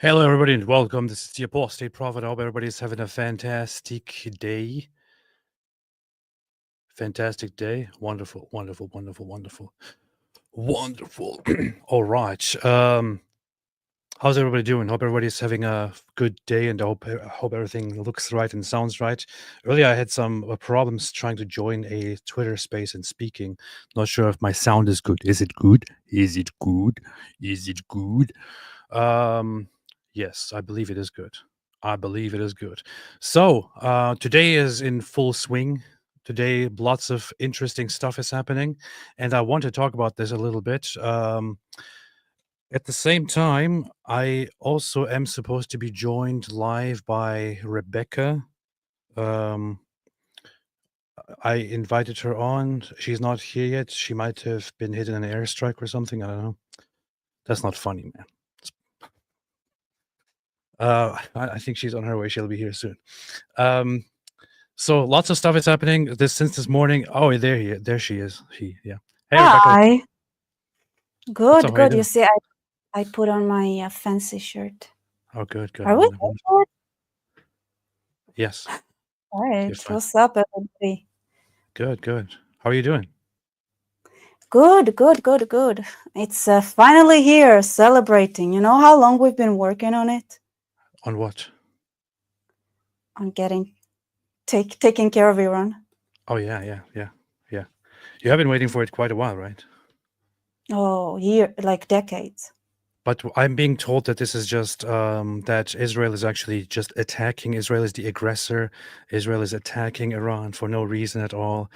Hello, everybody, and welcome. This is the Apostate Prophet. I hope everybody's having a fantastic day. Fantastic day. Wonderful, wonderful, wonderful, wonderful, wonderful. All right. How's everybody doing? Hope everybody's having a good day, and I hope everything looks right and sounds right. Earlier, I had some problems trying to join a Twitter space and speaking. Not sure if my sound is good. Is it good? Is it good? Is it good? Yes, I believe it is good. I believe it is good. So, today is in full swing. Today, lots of interesting stuff is happening, and I want to talk about this a little bit. At the same time, I also am supposed to be joined live by Rebecca. Um, I invited her on. She's not here yet. She might have been hit in an airstrike or something. I don't know. That's not funny, man. I think she's on her way. She'll be here soon. So lots of stuff is happening since this morning. Oh, there she is. Hey, Rebecca. Hi. What's up? Good, How you good. You doing? see, I put on my fancy shirt. Oh, good. Are we Wonderful. good? Yes. All Okay, right. fine. What's up, everybody? Good. How are you doing? Good. It's finally here, celebrating. You know how long we've been working on it? On what? On taking care of Iran. Oh, yeah. You have been waiting for it quite a while, right? Oh, like decades. But I'm being told that this is just that Israel is actually just attacking. Israel is the aggressor. Israel is attacking Iran for no reason at all,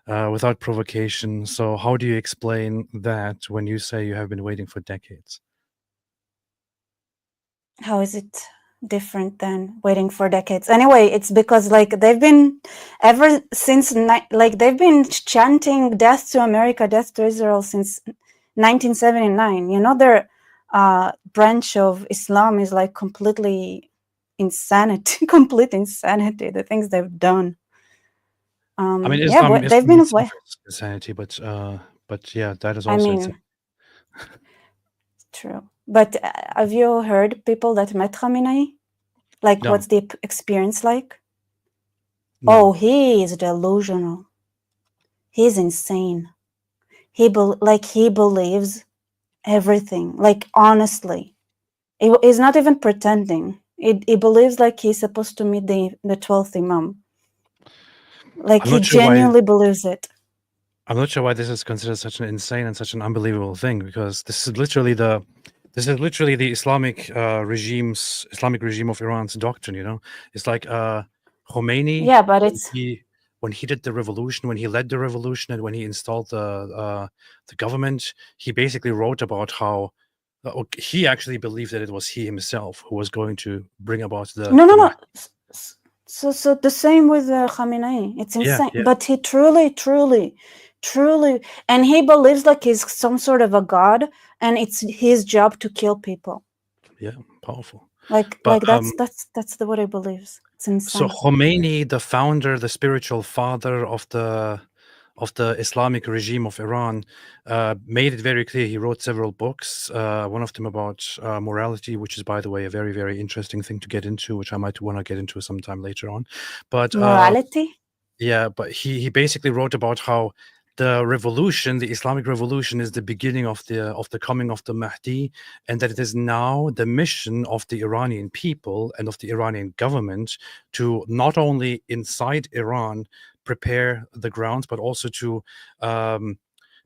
without provocation. So how do you explain that when you say you have been waiting for decades? How is it different than waiting for decades? Anyway, it's because like they've been ever since like they've been chanting death to America, death to Israel since 1979. You know, their branch of Islam is like completely insanity, complete insanity. The things they've done. I mean, Yeah, Islam but they've been. itself is insanity, but yeah, that is I also mean, insane. true. But have you heard people that met Khamenei? Like, No, what's the experience like? no. Oh, he is delusional. He's insane. He believes everything. Like honestly, he's not even pretending. He believes like he's supposed to meet the 12th Imam. Like I'm he not sure why. genuinely believes it. I'm not sure why this is considered such an insane and such an unbelievable thing, because this is literally the Islamic regime of Iran's doctrine. You know, it's like Khomeini. Yeah, but when it's he did the revolution, when he led the revolution, and when he installed the government, he basically wrote about how he actually believed that it was he himself who was going to bring about the no. So the same with Khamenei. It's insane. Yeah. But he truly, and he believes like he's some sort of a god, and it's his job to kill people. Yeah, powerful. Like But that's what he believes. It's so insane. Khomeini, the founder, the spiritual father of the Islamic regime of Iran, made it very clear. He wrote several books, one of them about morality, which is, by the way, a very, very interesting thing to get into, which I might want to get into sometime later on. But Morality? yeah, but he basically wrote about how the revolution, the Islamic revolution, is the beginning of the coming of the Mahdi, and that it is now the mission of the Iranian people and of the Iranian government to not only inside Iran prepare the grounds, but also to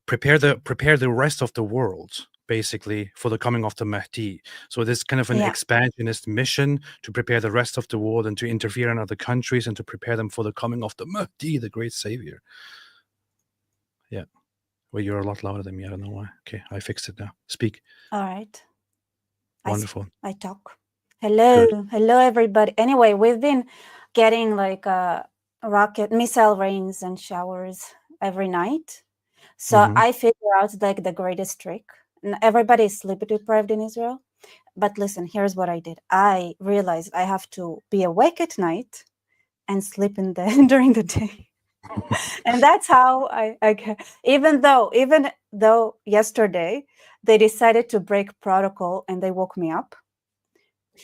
prepare the rest of the world, basically, for the coming of the Mahdi. So this kind of an expansionist mission to prepare the rest of the world and to interfere in other countries and to prepare them for the coming of the Mahdi, the great savior. Yeah. Well, you're a lot louder than me. I don't know why. Okay, I fixed it now. Speak. All right. Wonderful. I talk. Hello. Good. Hello, everybody. Anyway, we've been getting like rocket missile rains and showers every night. So I figure out like the greatest trick. Everybody is sleep deprived in Israel. But listen, here's what I did. I realized I have to be awake at night and sleep during the day. And that's how even though yesterday they decided to break protocol and they woke me up,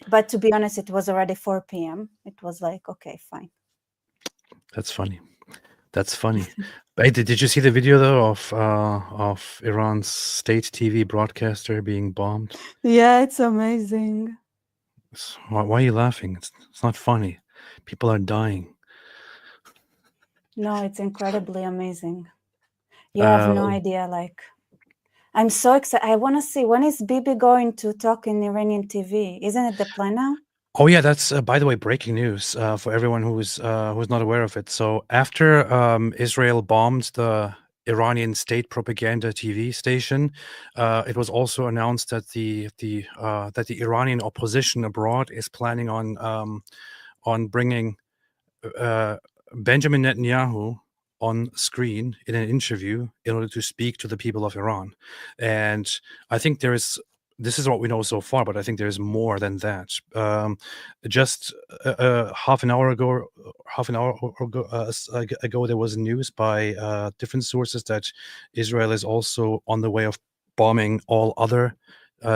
But to be honest, it was already 4 p.m. It was like, okay, fine. That's funny. That's funny. Hey, did you see the video though of Iran's state TV broadcaster being bombed? Yeah, it's amazing. Why are you laughing? It's not funny. People are dying. No, it's incredibly amazing. You have no idea. Like, I'm so excited. I want to see, when is Bibi going to talk in Iranian TV? Isn't it the plan now? Oh yeah, that's by the way breaking news for everyone who's not aware of it. So after Israel bombed the Iranian state propaganda TV station, it was also announced that the Iranian opposition abroad is planning on bringing Benjamin Netanyahu on screen in an interview in order to speak to the people of Iran. And I think this is what we know so far, but I think there's more than that. Just half an hour ago, there was news by different sources that Israel is also on the way of bombing all other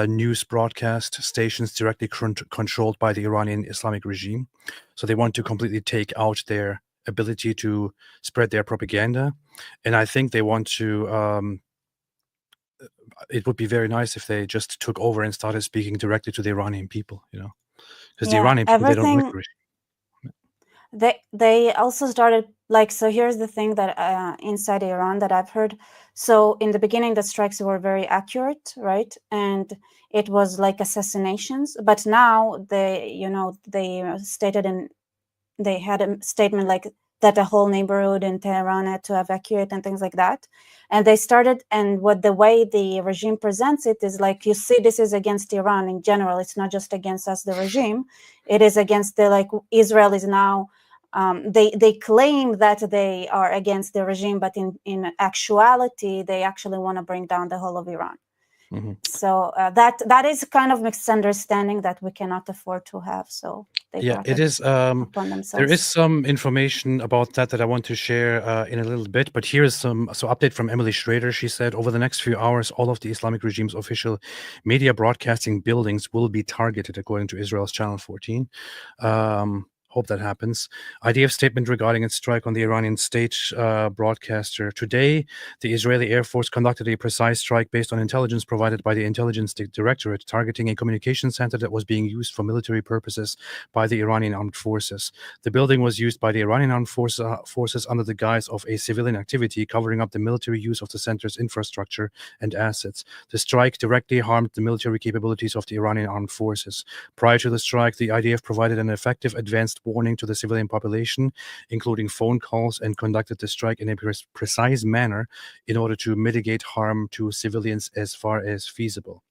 news broadcast stations directly controlled by the Iranian Islamic regime. So they want to completely take out their ability to spread their propaganda. And I think they want to, it would be very nice if they just took over and started speaking directly to the Iranian people, because the Iranian people, they don't like the regime. They also started, like, so here's the thing that inside Iran that I've heard. So in the beginning, the strikes were very accurate, right? And it was like assassinations. But now they stated they had a statement like that a whole neighborhood in Tehran had to evacuate and things like that. And they started, and what the way the regime presents it is like, you see, this is against Iran in general. It's not just against us, the regime. It is against Israel is now, they claim that they are against the regime, but in actuality, they actually want to bring down the whole of Iran. Mm-hmm. So that is kind of misunderstanding that we cannot afford to have. So it is. There is some information about that I want to share in a little bit, but here is some update from Emily Schrader. She said, over the next few hours, all of the Islamic regime's official media broadcasting buildings will be targeted, according to Israel's Channel 14. Hope that happens. IDF statement regarding its strike on the Iranian state broadcaster. Today, the Israeli Air Force conducted a precise strike based on intelligence provided by the Intelligence Directorate, targeting a communication center that was being used for military purposes by the Iranian armed forces. The building was used by the Iranian armed forces under the guise of a civilian activity, covering up the military use of the center's infrastructure and assets. The strike directly harmed the military capabilities of the Iranian armed forces. Prior to the strike, the IDF provided an effective advanced warning to the civilian population, including phone calls, and conducted the strike in a precise manner in order to mitigate harm to civilians as far as feasible.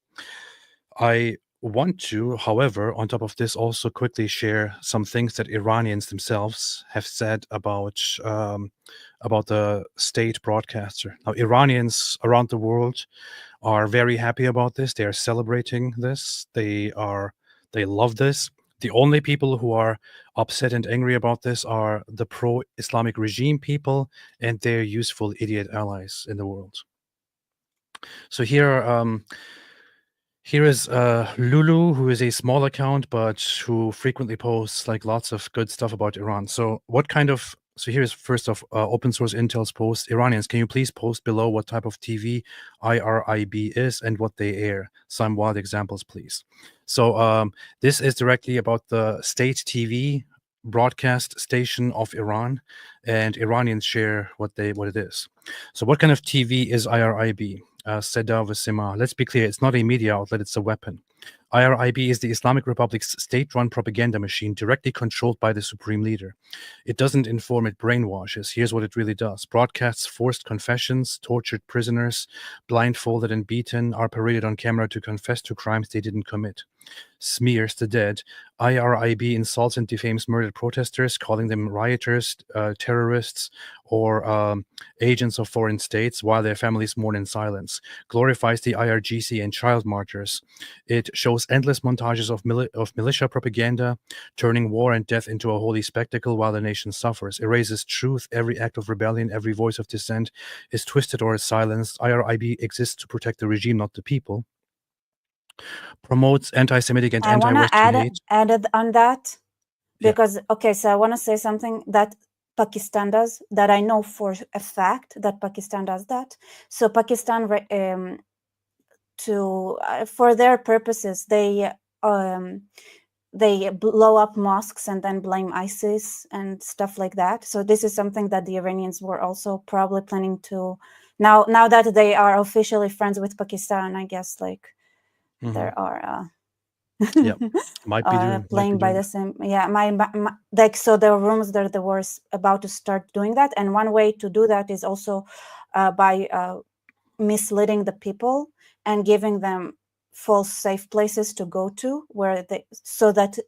I want to, however, on top of this, also quickly share some things that Iranians themselves have said about the state broadcaster. Now, Iranians around the world are very happy about this. They are celebrating this. They love this. The only people who are upset and angry about this are the pro-Islamic regime people and their useful idiot allies in the world. So here is Lulu, who is a small account, but who frequently posts like lots of good stuff about Iran. So here's first off, open source Intel's post. Iranians, can you please post below what type of TV IRIB is and what they air? Some wild examples, please. So this is directly about the state TV broadcast station of Iran, and Iranians share what it is. So what kind of TV is IRIB? Seda Vasima. Let's be clear, it's not a media outlet, it's a weapon. IRIB is the Islamic Republic's state-run propaganda machine directly controlled by the supreme leader. It doesn't inform, it brainwashes. Here's what it really does. Broadcasts forced confessions, tortured prisoners, blindfolded and beaten, are paraded on camera to confess to crimes they didn't commit. Smears the dead. IRIB insults and defames murdered protesters, calling them rioters, terrorists, or agents of foreign states, while their families mourn in silence. Glorifies the IRGC and child martyrs. It shows endless montages of militia propaganda, turning war and death into a holy spectacle while the nation suffers. Erases truth. Every act of rebellion, every voice of dissent is twisted or is silenced. IRIB exists to protect the regime, not the people. Promotes anti-Semitic and I want to anti-Western hate. add on that Yeah. because okay, so I want to say something that Pakistan does that I know for a fact that Pakistan does that. So Pakistan for their purposes they blow up mosques and then blame ISIS and stuff like that. So this is something that the Iranians were also probably planning to now that they are officially friends with Pakistan, I guess like there are Yeah, might be doing. playing by the same. Yeah, my like so there were rumors that they were about to start doing that, and one way to do that is also by misleading the people and giving them false safe places to go to where they so that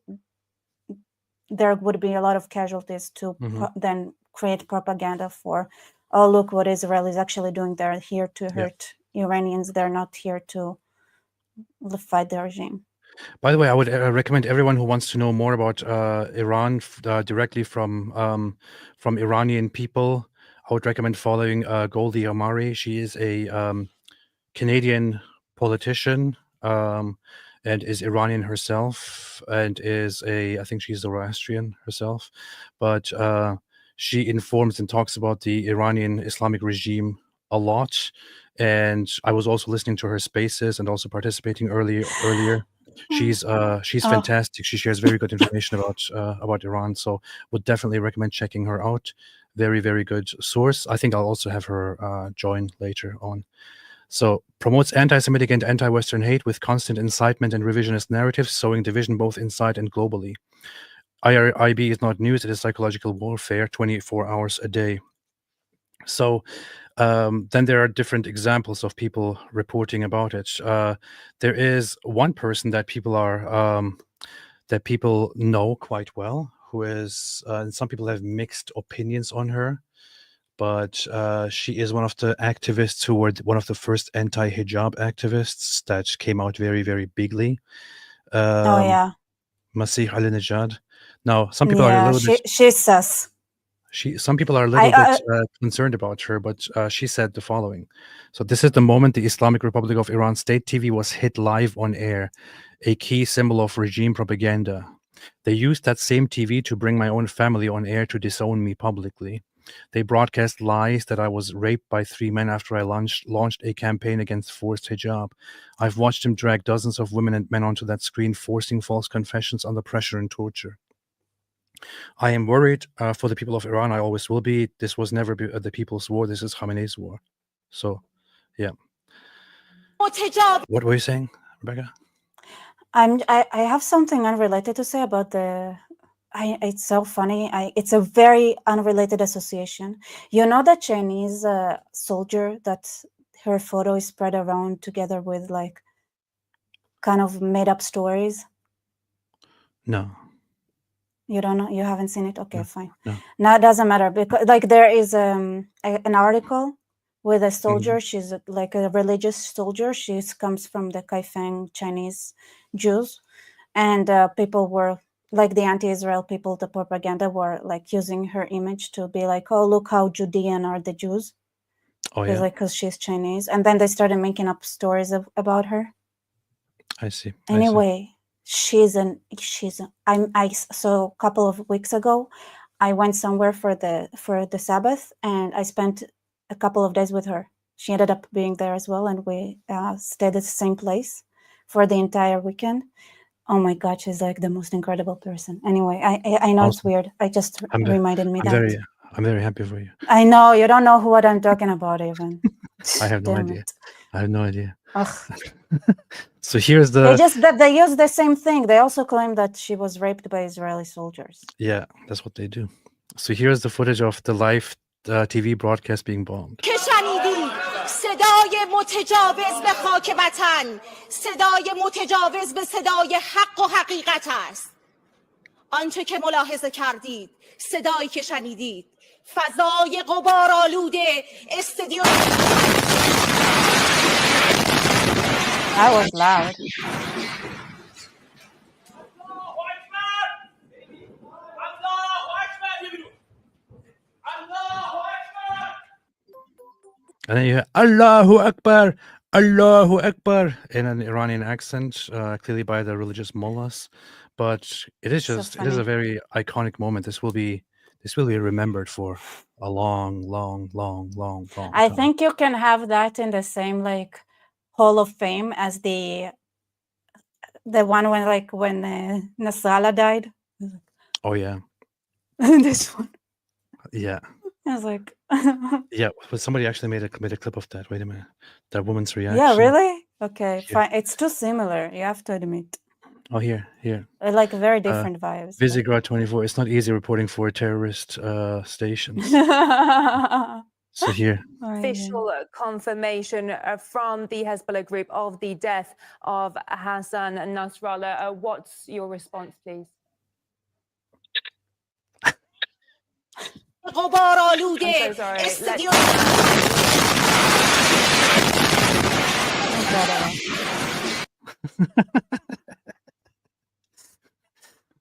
there would be a lot of casualties to then create propaganda for, oh look what Israel is actually doing, they're here to hurt Iranians, they're not here to fight the regime. By the way, I would recommend everyone who wants to know more about Iran directly from Iranian people. I would recommend following Goldie Amari. She is a Canadian politician and is Iranian herself, and I think she's Zoroastrian herself, but she informs and talks about the Iranian Islamic regime a lot. And I was also listening to her spaces and also participating earlier. She's fantastic. She shares very good information about Iran, so would definitely recommend checking her out. Very, very good source. I think I'll also have her join later on. So promotes anti-Semitic and anti-Western hate with constant incitement and revisionist narratives, sowing division both inside and globally. IRIB is not news; it is psychological warfare, 24 hours a day. So then there are different examples of people reporting about it. There is one person that people know quite well, who is, and some people have mixed opinions on her, but she is one of the activists who were one of the first anti-hijab activists that came out very, very bigly. Masih Alinejad. Now, some people are a little bit. She's sus. Some people are a little bit concerned about her, but she said the following. So this is the moment the Islamic Republic of Iran state TV was hit live on air, a key symbol of regime propaganda. They used that same TV to bring my own family on air to disown me publicly. They broadcast lies that I was raped by 3 men after I launched a campaign against forced hijab. I've watched him drag dozens of women and men onto that screen, forcing false confessions under pressure and torture. I am worried for the people of Iran. I always will be. This was never the people's war. This is Khamenei's war. So, yeah. What were you saying, Rebecca? I have something unrelated to say about the. It's so funny. It's a very unrelated association. You know the Chinese soldier that her photo is spread around together with like kind of made up stories? No. You don't know? You haven't seen it? Okay, No. fine. No. Now it doesn't matter because like there is an article with a soldier. She's like a religious soldier. She comes from the Kaifeng Chinese Jews, and people were like the anti-Israel people, the propaganda were like using her image to be like, oh, look how Judean are the Jews. Oh yeah. Because she's Chinese, and then they started making up stories about her. I see. Anyway, so a couple of weeks ago, I went somewhere for the Sabbath, and I spent a couple of days with her. She ended up being there as well, and we stayed at the same place for the entire weekend. Oh my God, she's like the most incredible person. Anyway, I know It's weird. I just reminded me that. I'm very happy for you. I know you don't know what I'm talking about even. I have no idea. I have no idea. Ugh. So here's the. They use the same thing. They also claim that she was raped by Israeli soldiers. Yeah, that's what they do. So here's the footage of the live TV broadcast being bombed. صدای متجاوز به خاک وطن، صدای متجاوز به صدای حق و حقیقت است. آنچه که ملاحظه کردید، صدایی که شنیدید، فضای غبارآلوده استادیوم. I was loud. And then you hear Allahu Akbar, Allahu Akbar in an Iranian accent, clearly by the religious mullahs. But it is So just it is a funny. very iconic moment. This will be remembered for a long I time. think you can have that in the same like Hall of Fame as the one when Nasrallah died. Oh yeah, This one. yeah, I was like, yeah. But somebody actually made a clip of that. Wait a minute, that woman's reaction. yeah, really? Okay, Here. fine. It's too similar. You have to admit. Oh, here. Like very different vibes. but- Visegrad 24. It's not easy reporting for terrorist stations. So here. Official confirmation from the Hezbollah group of the death of Hassan Nasrallah. What's your response, please? غبارآلود I'm so sorry. استدیو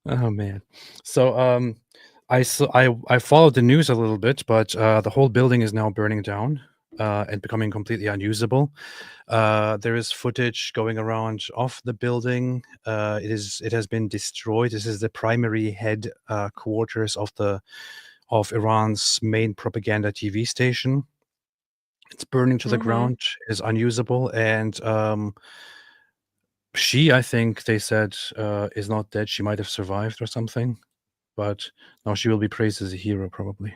Oh man. So I followed the news a little bit, but the whole building is now burning down and becoming completely unusable. There is footage going around of the building. It has been destroyed. This is the primary headquarters of Iran's main propaganda TV station. It's burning to the ground. It is unusable, and she, I think they said, is not dead. She might have survived or something, but now she will be praised as a hero probably.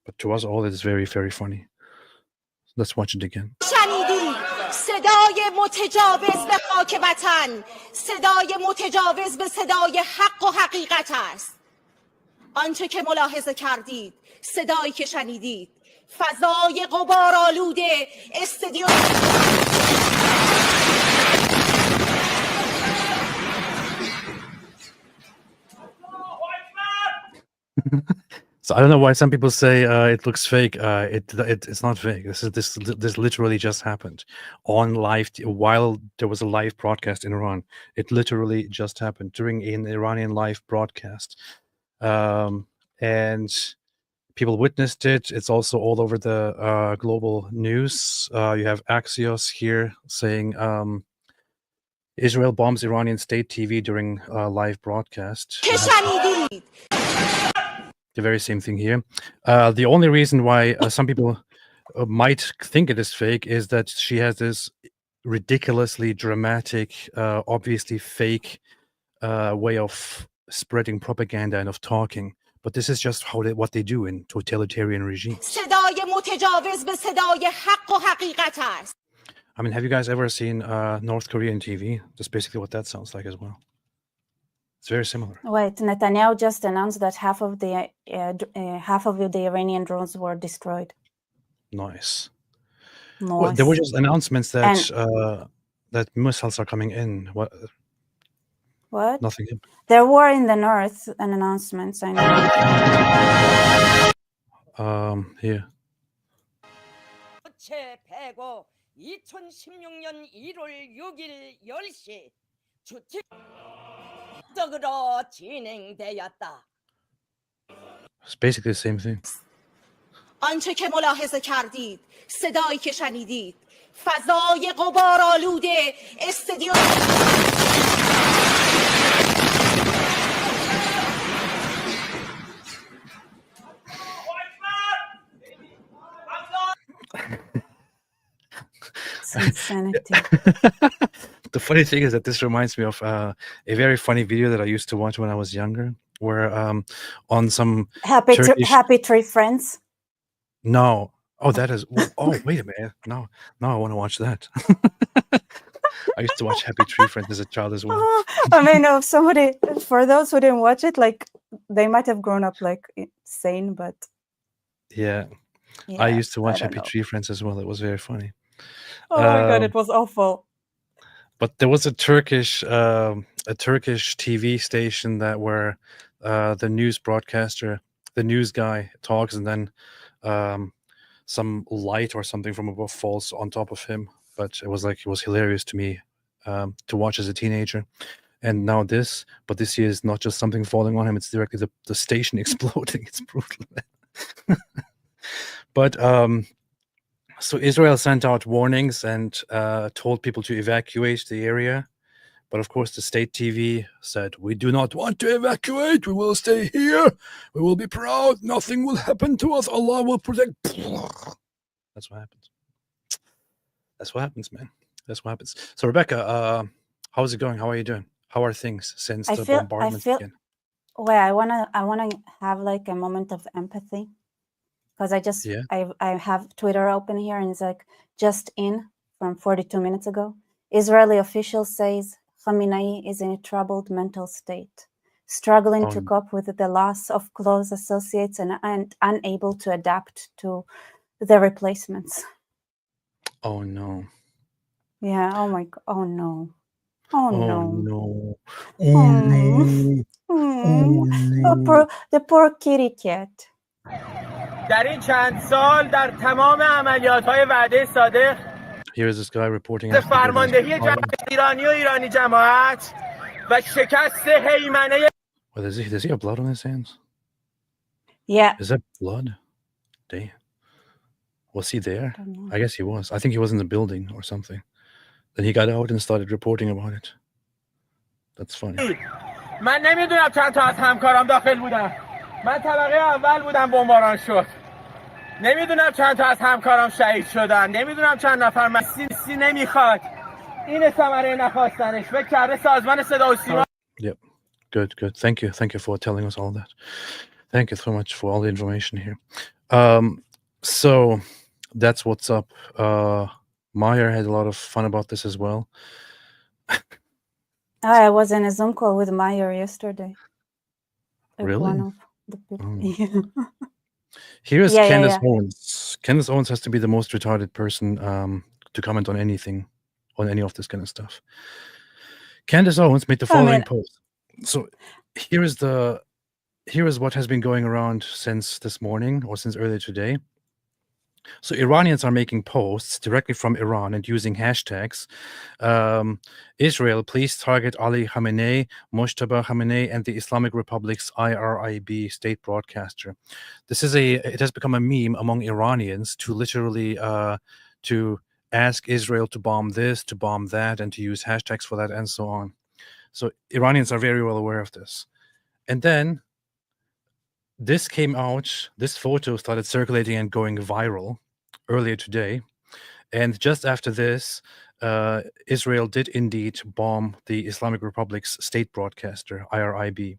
But to us all, it is very, very funny. Let's watch it again. شنیدی صدای متجاوز به خاک وطن صدای متجاوز به صدای حق و حقیقت است آنچه که ملاحظه کردید صدایی که شنیدید فضای غبارآلود استدیو So I don't know why some people say it looks fake. It's not fake. This literally just happened on live while there was a live broadcast in Iran. It literally just happened during an Iranian live broadcast, and people witnessed it. It's also all over the global news. You have Axios here saying Israel bombs Iranian state TV during live broadcast. که شنیدید The very same thing here. The only reason why some people might think it is fake is that she has this ridiculously dramatic, obviously fake way of spreading propaganda and of talking. But this is just what they do in totalitarian regimes. صدای متجاوز به صدای حق و حقیقت است I mean, have you guys ever seen North Korean TV? That's basically what that sounds like as well. It's very similar. Wait, Netanyahu just announced that half of the Iranian drones were destroyed. Nice. Well, there were just announcements that that missiles are coming in. What? Nothing. There were in the north an announcements. I know. Here. 2016년 1월 6일 10시 주택적으로 진행되었다. It's basically the same thing. آنچه که ملاحظه کردید صدایی که شنیدید فضای غبارآلود استدیو Insanity. The funny thing is that this reminds me of a very funny video that I used to watch when I was younger, where on some Happy Tree Friends. No. Oh, that is. Oh, wait a minute. No, I want to watch that. I used to watch Happy Tree Friends as a child as well. I mean, if somebody, for those who didn't watch it, like they might have grown up like insane, but yeah, I used to watch Happy Tree Friends as well. It was very funny. Oh my god, it was awful. But there was a Turkish TV station that where the news broadcaster, the news guy talks, and then some light or something from above falls on top of him. But it was hilarious to me to watch as a teenager. And now this year is not just something falling on him; it's directly the station exploding. It's brutal. But So Israel sent out warnings and told people to evacuate the area. But of course, the state TV said, we do not want to evacuate. We will stay here. We will be proud. Nothing will happen to us. Allah will protect. That's what happens. That's what happens, man. That's what happens. So, Rebecca, how's it going? How are you doing? How are things since the bombardments began? Well, I wanna have like a moment of empathy, because I have Twitter open here, and it's like just in from 42 minutes ago. Israeli official says Khamenei is in a troubled mental state, struggling to cope with the loss of close associates and unable to adapt to the replacements. Oh no. Yeah. Oh my God. Oh no. Oh no. No. Oh no. Oh, the poor kitty cat. در این چند سال در تمام عملیات‌های وعده صادق Here is this guy reporting فرماندهی جماعت ایرانی و ایرانی جماعت و شکست هیمنه. Does he have blood on his hands? Yeah. Is that blood? Damn. Was he there? I guess he was. I think he was in the building or something. Then he got out and started reporting about it. That's funny. من نمیدونم چند تا از همکارام داخل بودن. من طبقه اول بودم بمباران شد. نمیدونم چند تا از همکارام شهید شدن. نمیدونم چند نفر مسیسی نمیخواد. این ثمره نخواستنش. فکر کرده سازمان صدا و سیما. Yep. Good. Thank you for telling us all that. Thank you so much for all the information here. So that's what's up. Meyer had a lot of fun about this as well. I was in a Zoom call with Meyer yesterday. Really? One of the people. Here's Candace Owens. Candace Owens has to be the most retarded person to comment on anything, on any of this kind of stuff. Candace Owens made the following post. So here is what has been going around since this morning or since earlier today. So Iranians are making posts directly from Iran and using hashtags. Israel, please target Ali Khamenei, Mojtaba Khamenei, and the Islamic Republic's IRIB state broadcaster. It has become a meme among Iranians to literally to ask Israel to bomb this, to bomb that, and to use hashtags for that, and so on. So Iranians are very well aware of this. And then this came out, this photo started circulating and going viral earlier today. And just after this, Israel did indeed bomb the Islamic Republic's state broadcaster, IRIB.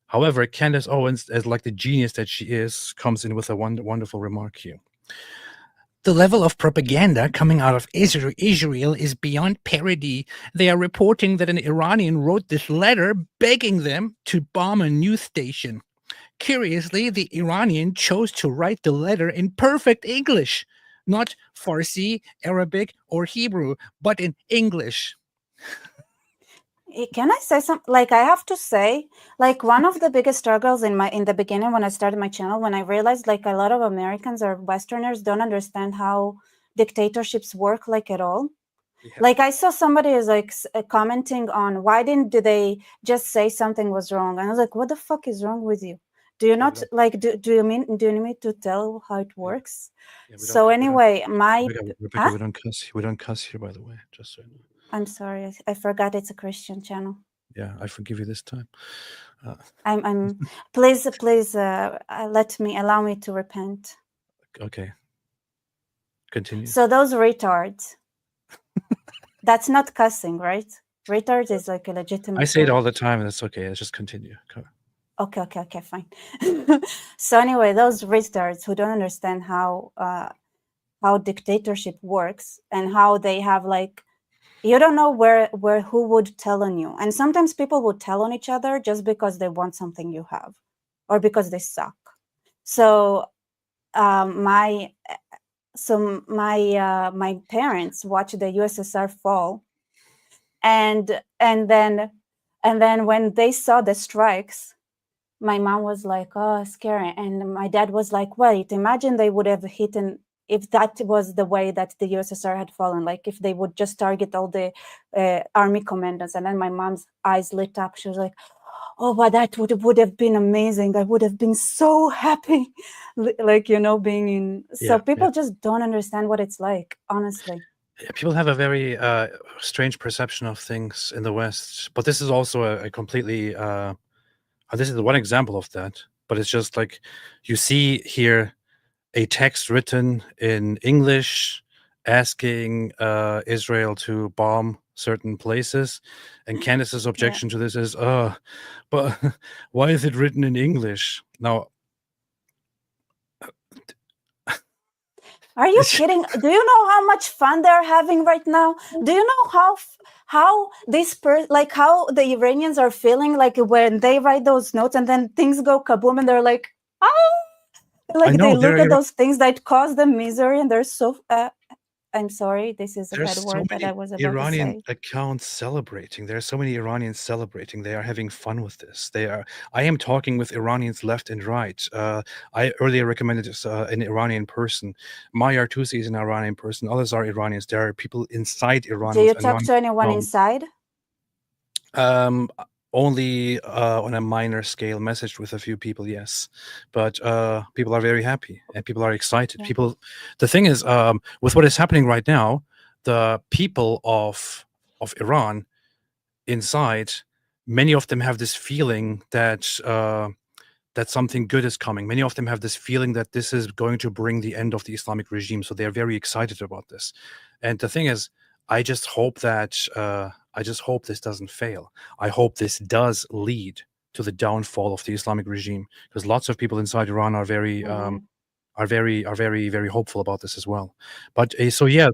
However, Candace Owens, as like the genius that she is, comes in with a wonderful remark here. The level of propaganda coming out of Israel is beyond parody. They are reporting that an Iranian wrote this letter begging them to bomb a news station. Curiously, the Iranian chose to write the letter in perfect English, not Farsi, Arabic, or Hebrew, but in English. Can I say something? Like, I have to say, like, one of the biggest struggles in the beginning when I started my channel, when I realized like a lot of Americans or Westerners don't understand how dictatorships work, like, at all. Yeah. Like, I saw somebody is like commenting on why didn't they just say something was wrong, and I was like, what the fuck is wrong with you? Do you not like? Do you need me to tell how it works? Yeah, so anyway, Rebecca, we don't cuss here, by the way. Just so you know. I'm sorry, I forgot it's a Christian channel. Yeah, I forgive you this time. I'm please allow me to repent. Okay. Continue. So those retards. That's not cussing, right? Retard is like a legitimate. I say it all the time, and it's okay. Let's just continue. Okay, fine. So anyway, those retards who don't understand how dictatorship works and how they have like. You don't know who would tell on you. And sometimes people would tell on each other just because they want something you have or because they suck. So my parents watched the USSR fall. And then when they saw the strikes, my mom was like, oh, scary. And my dad was like, wait, imagine they would have hit if that was the way that the USSR had fallen, like if they would just target all the army commanders. And then my mom's eyes lit up. She was like, oh, but that would have been amazing. I would have been so happy, like, being in. So people just don't understand what it's like, honestly. Yeah, people have a very strange perception of things in the West, but this is also a completely this is one example of that. But it's just like you see here a text written in English asking Israel to bomb certain places, and Candace's objection to this is, but why is it written in English? Now, are you kidding? Do you know how much fun they're having right now? Do you know how how the Iranians are feeling like when they write those notes and then things go kaboom and they're like, oh, like they look at those things that cause them misery and they're so I'm sorry, this is a bad word that I was about Iranian to say. accounts celebrating. There are so many Iranians celebrating. They are having fun with this. I am talking with Iranians left and right. I earlier recommended an Iranian person. My Artusi is an Iranian person. Others are Iranians. There are people inside Iran. Do you talk to anyone inside? Only on a minor scale, messaged with a few people, yes, but people are very happy and people are excited. The thing is, with what is happening right now, the people of Iran inside, many of them have this feeling that that something good is coming. Many of them have this feeling that this is going to bring the end of the Islamic regime, so they're very excited about this. And the thing is, I just hope this doesn't fail. I hope this does lead to the downfall of the Islamic regime, because lots of people inside Iran are very very hopeful about this as well. But so yeah,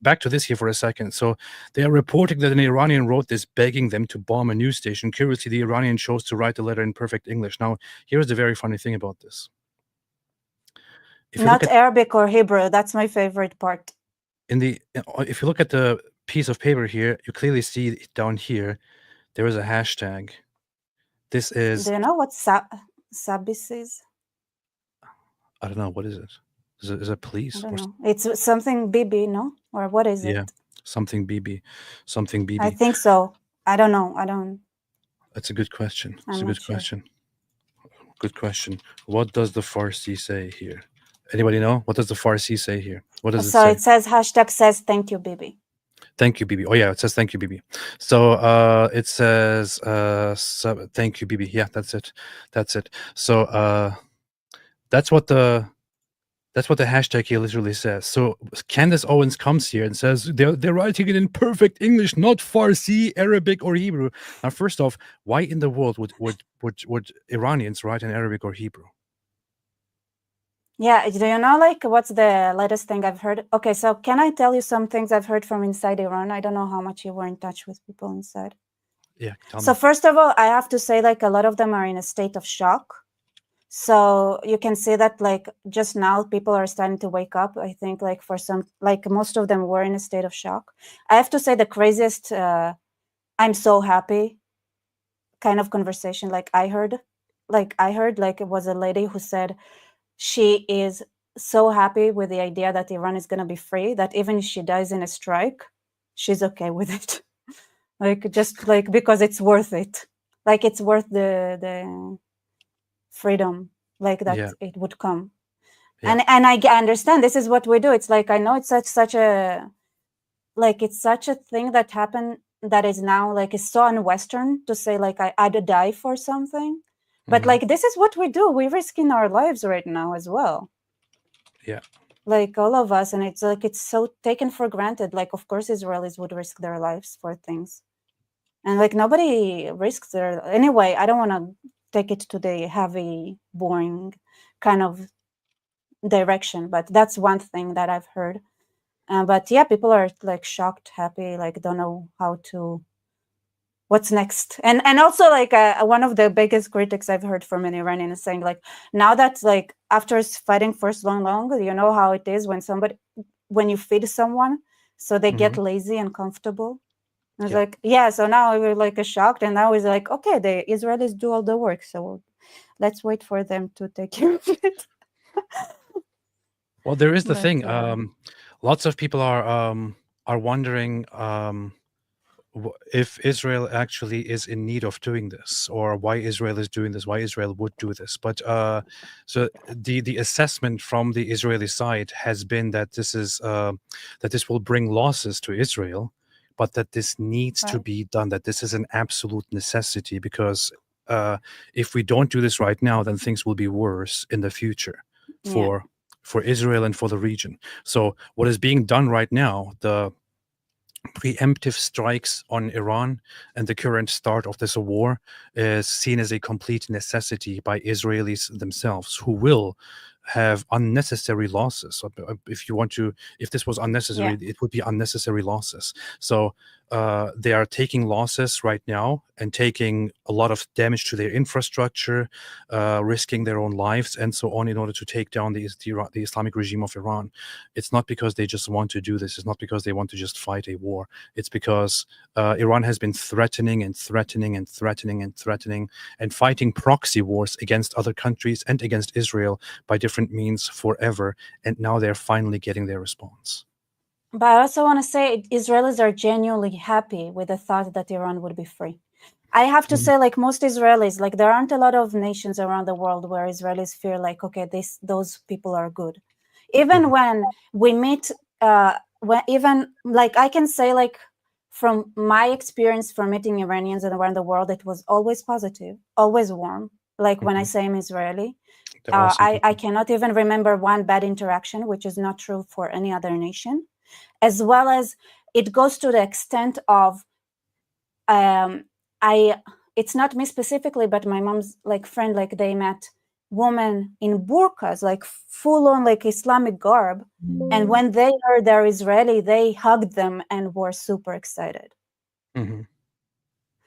back to this here for a second. So they are reporting that an Iranian wrote this begging them to bomb a news station. Curiously, the Iranian chose to write the letter in perfect English. Now, here's the very funny thing about this. Not Arabic or Hebrew. That's my favorite part. If you look at the piece of paper here, you clearly see down here there is a hashtag. This is. Do you know what Sabis is? I don't know. What is it? Is it police? I don't know. It's something BB, no? Or what is it? Yeah, something BB. Something BB. I think so. I don't know. I don't. That's a good question. It's a good question. Good question. What does the Farsi say here? Anybody know? What does the Farsi say here? What does it say? So it says hashtag says thank you, Bibi. Thank you, Bibi. Oh yeah, it says thank you, Bibi. So it says thank you, Bibi. Yeah, that's it. That's it. So that's what the hashtag here literally says. So Candace Owens comes here and says they're writing it in perfect English, not Farsi, Arabic, or Hebrew. Now, first off, why in the world would Iranians write in Arabic or Hebrew? Yeah, do you know like what's the latest thing I've heard? Okay, so can I tell you some things I've heard from inside Iran? I don't know how much you were in touch with people inside. Yeah, tell me. So first of all, I have to say like a lot of them are in a state of shock. So you can see that like just now people are starting to wake up. I think like for some, like most of them were in a state of shock. I have to say the craziest, I'm so happy kind of conversation like I heard like it was a lady who said she is so happy with the idea that Iran is going to be free, that even if she dies in a strike, she's okay with it. Like just like because it's worth it. Like it's worth the freedom like that it would come. And I understand this is what we do. It's like I know it's such a like it's such a thing that happened that is now like it's so un-Western to say like I'd die for something, but like this is what we do. We're risking our lives right now as well. Yeah, like all of us, and it's like it's so taken for granted. Like of course Israelis would risk their lives for things, and like nobody risks their anyway. I don't want to take it to the heavy, boring kind of direction, but that's one thing that I've heard. But yeah, people are like shocked, happy, like don't know how to what's next. And also like one of the biggest critics I've heard from an Iranian is saying like now that like after fighting for so long, you know how it is when you feed someone so they get lazy and comfortable. I was like, yeah, so now we're like shocked, and now it's like, okay, the Israelis do all the work, so let's wait for them to take care of it. Well, there is the thing. Lots of people are wondering if Israel actually is in need of doing this, or why Israel is doing this, why Israel would do this. But so the assessment from the Israeli side has been that this is that this will bring losses to Israel, but that this needs to be done, that this is an absolute necessity, because if we don't do this right now, then things will be worse in the future for Israel and for the region. So what is being done right now, the preemptive strikes on Iran and the current start of this war, is seen as a complete necessity by Israelis themselves, who will have unnecessary losses. So, if this was unnecessary, it would be unnecessary losses. So they are taking losses right now and taking a lot of damage to their infrastructure, risking their own lives and so on, in order to take down the Islamic regime of Iran. It's not because they just want to do this. It's not because they want to just fight a war. It's because Iran has been threatening and threatening and threatening and threatening and fighting proxy wars against other countries and against Israel by different means forever. And now they're finally getting their response. But I also want to say Israelis are genuinely happy with the thought that Iran would be free. I have to say, like most Israelis, like there aren't a lot of nations around the world where Israelis feel like, okay, those people are good. Even when we meet, even like I can say, like from my experience from meeting Iranians around the world, it was always positive, always warm. Like when I say I'm Israeli, I cannot even remember one bad interaction, which is not true for any other nation. As well as it goes to the extent of, it's not me specifically, but my mom's like friend, like they met women in burqas, like full on like Islamic garb. And when they heard they're Israeli, they hugged them and were super excited.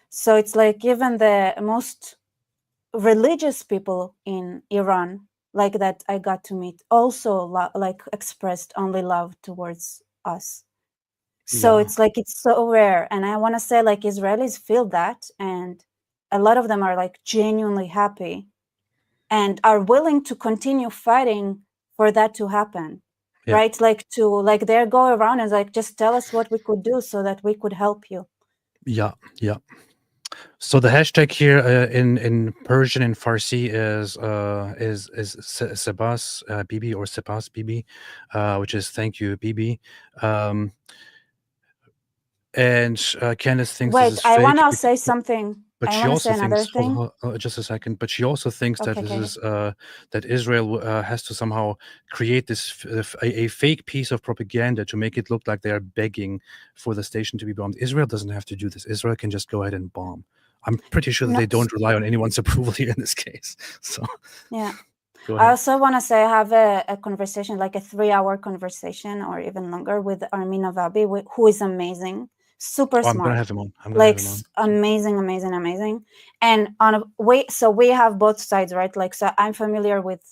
So it's like even the most religious people in Iran, like that I got to meet, also like expressed only love towards us. So it's like, it's so rare. And I want to say, like, Israelis feel that, and a lot of them are like genuinely happy and are willing to continue fighting for that to happen. Right? Like they go around and like, just tell us what we could do so that we could help you. Yeah. So the hashtag here in Persian and Farsi is Sebas Bibi, or Sebas Bibi, which is thank you Bibi. And Candace thinks Wait, this is I fake. want to say something. But I she want to also say another thinks, thing. just a second. But she also thinks that this is that Israel has to somehow create this a fake piece of propaganda to make it look like they are begging for the station to be bombed. Israel doesn't have to do this. Israel can just go ahead and bomb. I'm pretty sure that they don't rely on anyone's approval here in this case. So yeah. Go ahead. I also want to say I have a conversation, like a 3-hour conversation or even longer, with Armin Navabi, who is amazing. Super smart. I'm gonna have him on. Amazing. And so we have both sides, right? Like, so I'm familiar with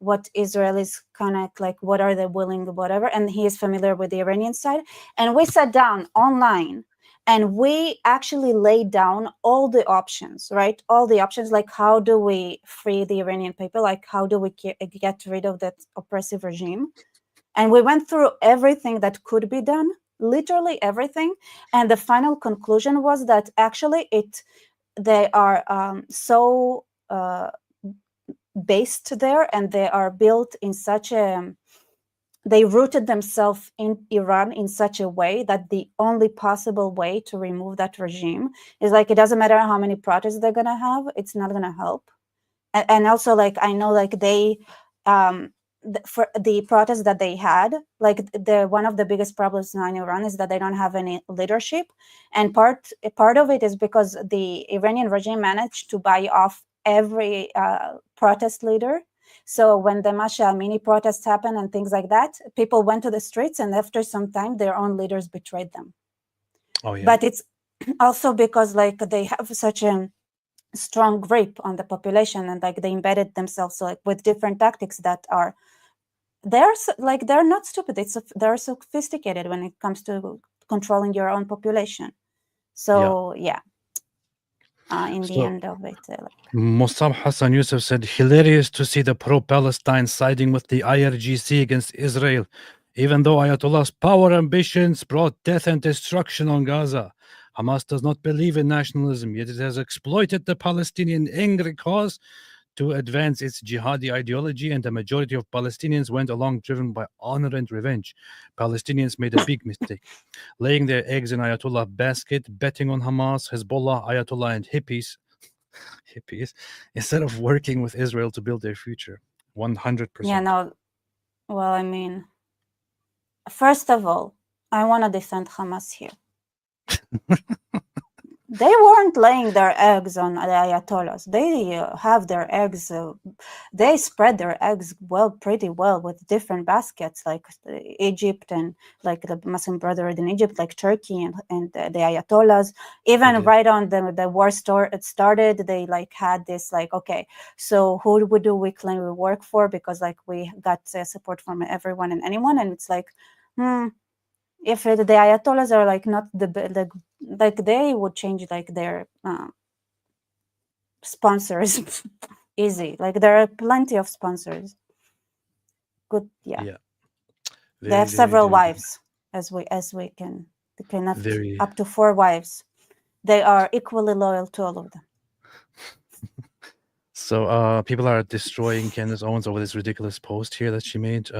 what Israel is kind of like, what are they willing, whatever, and he is familiar with the Iranian side. And we sat down online and we actually laid down all the options, right? All the options, like how do we free the Iranian people? Like how do we get rid of that oppressive regime? And we went through everything that could be done, literally everything. And the final conclusion was that actually they are so based there, and they are built in such a, they rooted themselves in Iran in such a way that the only possible way to remove that regime is like, it doesn't matter how many protests they're going to have, it's not going to help. And also, like, I know, like, they for the protests that they had, like one of the biggest problems now in Iran is that they don't have any leadership, and part of it is because the Iranian regime managed to buy off every protest leader. So when the Masha Amini protests happened and things like that, people went to the streets, and after some time their own leaders betrayed them. Oh yeah. But it's also because like they have such a strong grip on the population, and like they embedded themselves like with different tactics that are, they're not stupid, they're sophisticated when it comes to controlling your own population. So yeah. In the end of it, Mossab Hassan Yusuf said, hilarious to see the pro-Palestine siding with the IRGC against Israel, even though Ayatollah's power ambitions brought death and destruction on Gaza. Hamas does not believe in nationalism, yet it has exploited the Palestinian angry cause to advance its jihadi ideology, and the majority of Palestinians went along driven by honor and revenge. Palestinians made a big mistake, laying their eggs in Ayatollah basket, betting on Hamas, Hezbollah, Ayatollah, and hippies, instead of working with Israel to build their future. 100%. Yeah, no. Well, I mean, first of all, I want to defend Hamas here. They weren't laying their eggs on the Ayatollahs. They have their eggs, they spread their eggs pretty well with different baskets, like Egypt and like the Muslim Brotherhood in Egypt, like Turkey and the Ayatollahs. Even right on the war started, they like had this like, okay, so who do we claim we work for? Because like we got support from everyone and anyone, and it's like, if the Ayatollahs are like not like they would change like their sponsors easy. Like there are plenty of sponsors. Good, yeah. They have several wives, as we can. They can have up to 4 wives. They are equally loyal to all of them. So people are destroying Candace Owens over this ridiculous post here that she made.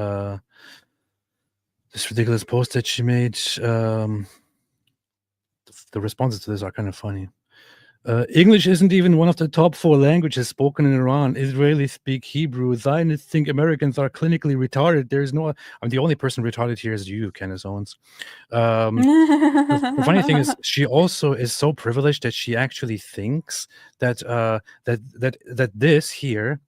The responses to this are kind of funny. English isn't even one of the top 4 languages spoken in Iran. Israelis speak Hebrew. Zionists think Americans are clinically retarded. There's no... I'm the only person retarded here is you, Candace Owens. The funny thing is, she also is so privileged that she actually thinks that this here,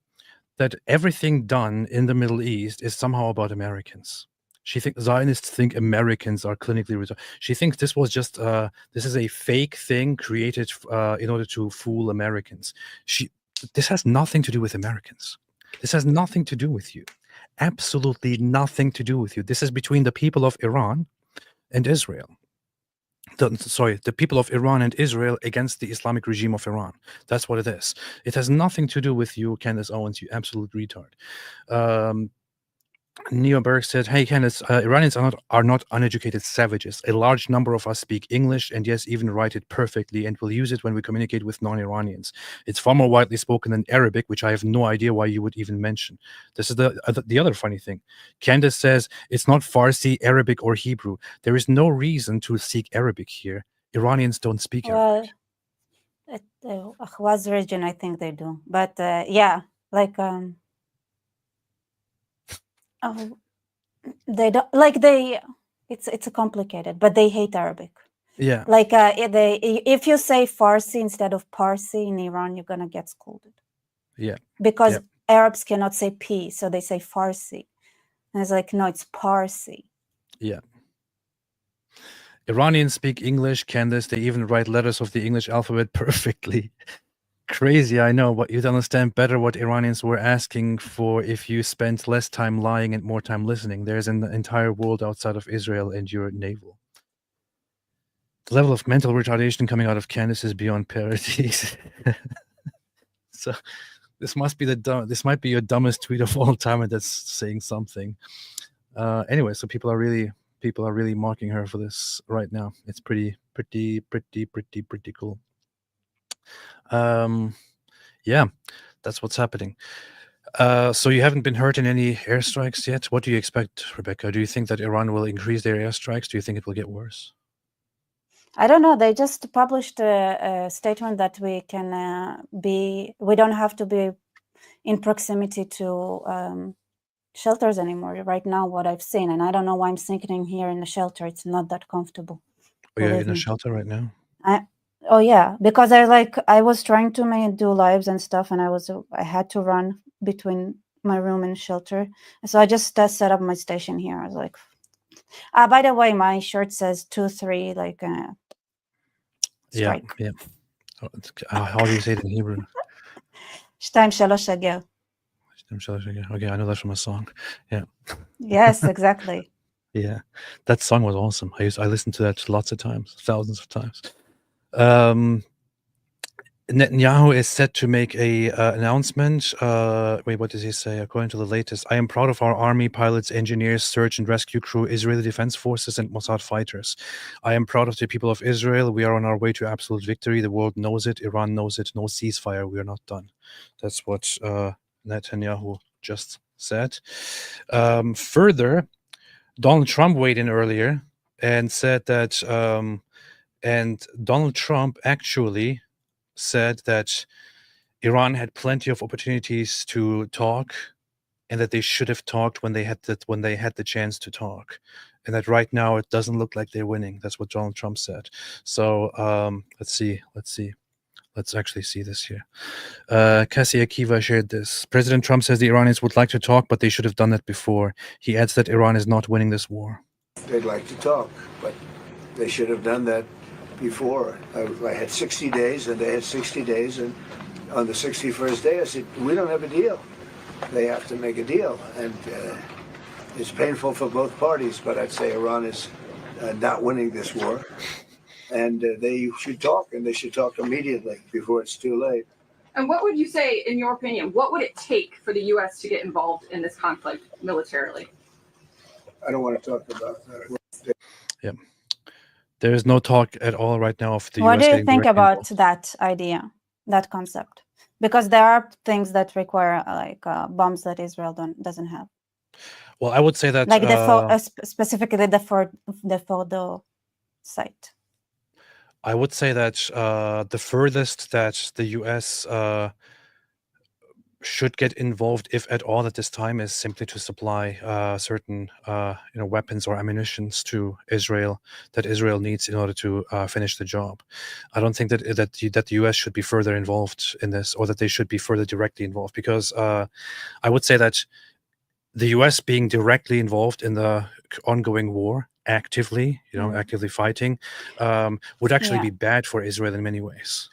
that everything done in the Middle East is somehow about Americans. She thinks Zionists think Americans are clinically retarded. She thinks this was just this is a fake thing created in order to fool Americans. This has nothing to do with Americans. This has nothing to do with you. Absolutely nothing to do with you. This is between the people of Iran and Israel. The people of Iran and Israel against the Islamic regime of Iran. That's what it is. It has nothing to do with you, Candace Owens, you absolute retard. Neo Berg said, hey, Candace, Iranians are not uneducated savages. A large number of us speak English and yes, even write it perfectly, and will use it when we communicate with non-Iranians. It's far more widely spoken than Arabic, which I have no idea why you would even mention. This is the other funny thing. Candace says, it's not Farsi, Arabic, or Hebrew. There is no reason to speak Arabic here. Iranians don't speak Arabic. The Ahwaz region, I think they do. But yeah, like... they don't like it's complicated, but they hate Arabic. Yeah. Like if you say Farsi instead of Parsi in Iran, you're gonna get scolded. Yeah. Because Arabs cannot say P, so they say Farsi. And it's like, no, it's Parsi. Yeah. Iranians speak English, Candace. They even write letters of the English alphabet perfectly. Crazy, I know, but you'd understand better what Iranians were asking for if you spent less time lying and more time listening. There's an entire world outside of Israel and your navel. The level of mental retardation coming out of Candace is beyond parity. So this must be this might be your dumbest tweet of all time, and that's saying something. Anyway, so people are really mocking her for this right now. It's pretty cool. Yeah, that's what's happening. So you haven't been hurt in any airstrikes yet? What do you expect, Rebecca? Do you think that Iran will increase their airstrikes? Do you think it will get worse? I don't know. They just published a statement that we don't have to be in proximity to shelters anymore right now, what I've seen. And I don't know why I'm sneaking here in the shelter. It's not that comfortable. Oh, you're in a shelter right now? Oh yeah, because I was trying to do lives and stuff, and I had to run between my room and shelter, so I just set up my station here. I was like, by the way, my shirt says 2-3, like strike. Yeah. How do you say it in Hebrew? 2-3 הגר. Okay, I know that from a song. Yeah. Yes, exactly. Yeah, that song was awesome. I listened to that lots of times, thousands of times. Netanyahu is set to make a announcement. Wait, what does he say? According to the latest, I am proud of our army, pilots, engineers, search and rescue crew, Israeli defense forces, and Mossad fighters. I am proud of the people of Israel. We are on our way to absolute victory. The world knows it. Iran knows it. No ceasefire. We are not done. That's what Netanyahu just said. Further, Donald Trump weighed in earlier and said that, and Donald Trump actually said that Iran had plenty of opportunities to talk, and that they should have talked when they had the chance to talk, and that right now it doesn't look like they're winning. That's what Donald Trump said. So let's actually see this here. Cassie Akiva shared this. President Trump says the Iranians would like to talk, but they should have done that before. He adds that Iran is not winning this war. They'd like to talk, but they should have done that before. I had 60 days, and they had 60 days, and on the 61st day, I said, we don't have a deal. They have to make a deal, and it's painful for both parties, but I'd say Iran is not winning this war, and they should talk, and they should talk immediately before it's too late. And what would you say, in your opinion, what would it take for the U.S. to get involved in this conflict militarily? I don't want to talk about that. Yeah. There is no talk at all right now of the What US do you getting think directly about involved. that idea, that concept? Because there are things that require like bombs that Israel doesn't have, Well, I would say that like specifically the Fordo site. I would say that the furthest that the US should get involved, if at all, at this time, is simply to supply certain weapons or ammunitions to Israel that Israel needs in order to finish the job. I don't think that the US should be further involved in this, or that they should be further directly involved, because I would say that the US being directly involved in the ongoing war, actively fighting, would actually be bad for Israel in many ways.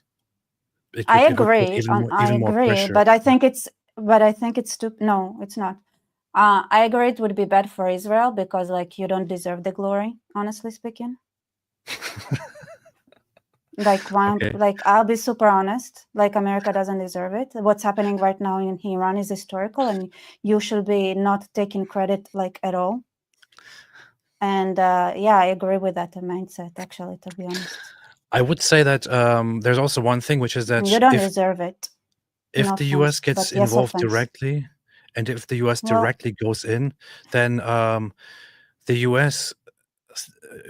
I agree. More pressure. But I think it's stupid. No, it's not. I agree it would be bad for Israel because, like, you don't deserve the glory, honestly speaking. Like I'll be super honest. Like, America doesn't deserve it. What's happening right now in Iran is historical, and you should be not taking credit like at all. And I agree with that mindset. Actually, to be honest. I would say that there's also one thing, which is that you don't deserve it. If the US gets involved directly, and if the US directly goes in, then the US,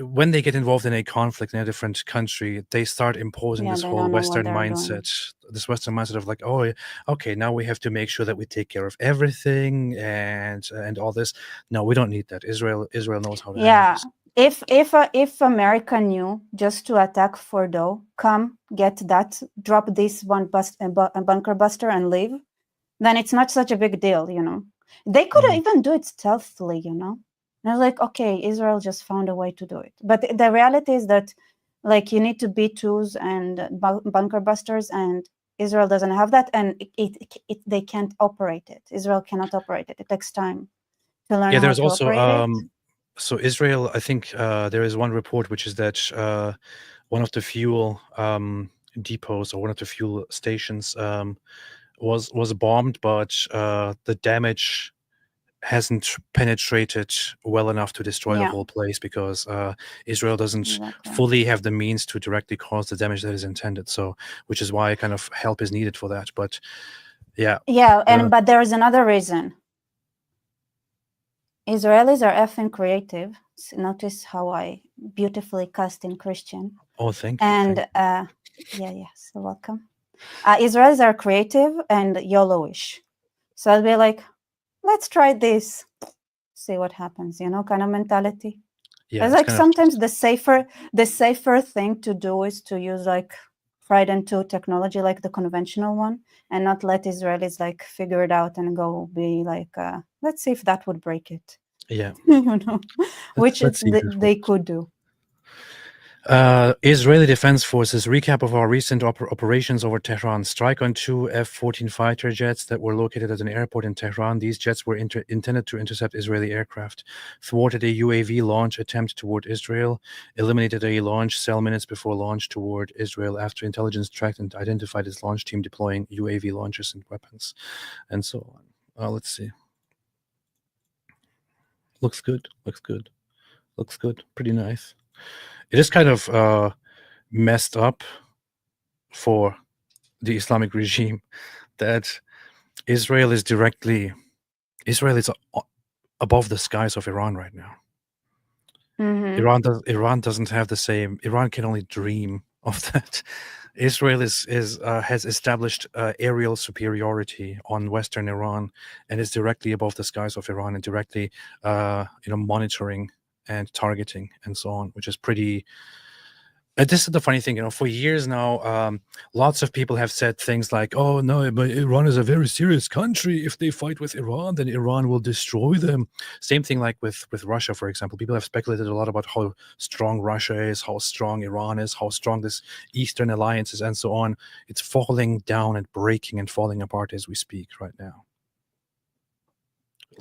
when they get involved in a conflict in a different country, they start imposing this whole Western mindset. This Western mindset of like, oh, okay, now we have to make sure that we take care of everything and all this. No, we don't need that. Israel knows how to handle this. If America knew just to attack Fordo, come get that, drop this one bunker buster and leave, then it's not such a big deal, They could even do it stealthily, And I was like, okay, Israel just found a way to do it. But the reality is that, like, you need to B-2s and bunker busters, and Israel doesn't have that, and they can't operate it. Israel cannot operate it. It takes time to learn how to operate it. So Israel, I think there is one report, which is that one of the fuel depots or one of the fuel stations was bombed, but the damage hasn't penetrated well enough to destroy the whole place, because Israel doesn't fully have the means to directly cause the damage that is intended. So, which is why kind of help is needed for that. But but there is another reason. Israelis are effing creative. Notice how I beautifully cast in Christian. Oh, thank you. And yes, you're welcome. Israelis are creative and YOLO-ish. So I'll be like, let's try this, see what happens, kind of mentality. Yeah, it's like sometimes the safer thing to do is to use like Trident 2 technology, like the conventional one, and not let Israelis like figure it out and go be like, let's see if that would break it. Yeah. Which they could do. Israeli Defense Forces recap of our recent operations over Tehran. Strike on 2 F-14 fighter jets that were located at an airport in Tehran. These jets were intended to intercept Israeli aircraft. Thwarted a UAV launch attempt toward Israel. Eliminated a launch cell minutes before launch toward Israel after intelligence tracked and identified its launch team deploying UAV launchers and weapons, and so on. Let's see. Looks good. Looks good. Looks good. Pretty nice. It is kind of messed up for the Islamic regime that Israel is above the skies of Iran right now. Iran doesn't have the same. Iran can only dream of that. Israel has established aerial superiority on Western Iran and is directly above the skies of Iran and directly monitoring and targeting and so on, which is pretty. This is the funny thing, for years now, lots of people have said things like, oh, no, but Iran is a very serious country. If they fight with Iran, then Iran will destroy them. Same thing like with Russia, for example. People have speculated a lot about how strong Russia is, how strong Iran is, how strong this Eastern alliance is, and so on. It's falling down and breaking and falling apart as we speak right now.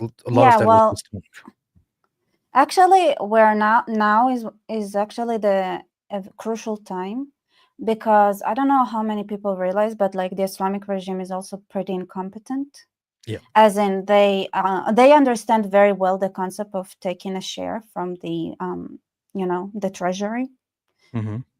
A lot of that was actually, where now is actually a crucial time, because I don't know how many people realize, but like the Islamic regime is also pretty incompetent. Yeah. As in they understand very well the concept of taking a share from the the treasury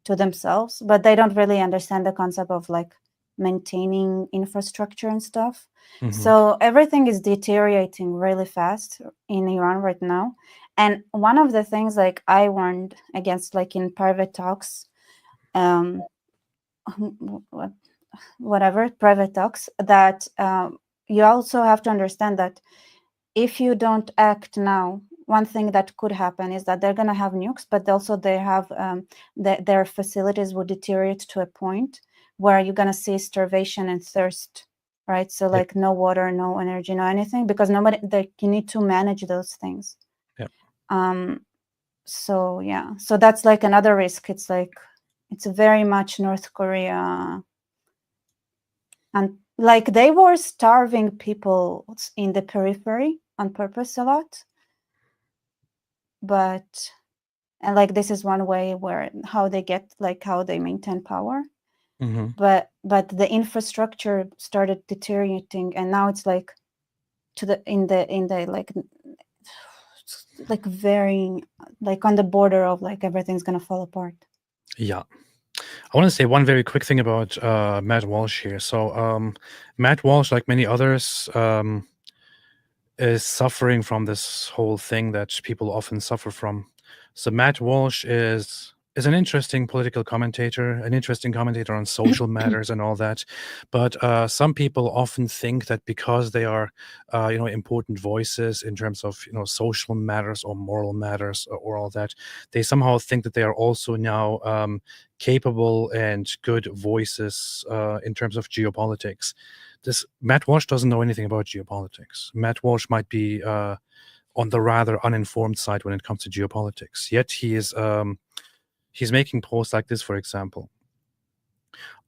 to themselves, but they don't really understand the concept of like maintaining infrastructure and stuff. So everything is deteriorating really fast in Iran right now. And one of the things like I warned against, like in private talks, private talks, that you also have to understand that if you don't act now, one thing that could happen is that they're going to have nukes, but also they have their facilities will deteriorate to a point where you're going to see starvation and thirst, right? So like no water, no energy, no anything, because you need to manage those things. So yeah, so that's like another risk. It's like it's very much North Korea, and like they were starving people in the periphery on purpose a lot. And like this is one way where how they maintain power. But the infrastructure started deteriorating, and now it's like like very like on the border of like everything's gonna fall apart. Yeah. I want to say one very quick thing about Matt Walsh here. So Matt Walsh, like many others, is suffering from this whole thing that people often suffer from. So Matt Walsh is an interesting political commentator, an interesting commentator on social matters and all that. But some people often think that because they are, important voices in terms of, social matters or moral matters or all that, they somehow think that they are also now capable and good voices in terms of geopolitics. Matt Walsh doesn't know anything about geopolitics. Matt Walsh might be on the rather uninformed side when it comes to geopolitics. Yet he is he's making posts like this, for example.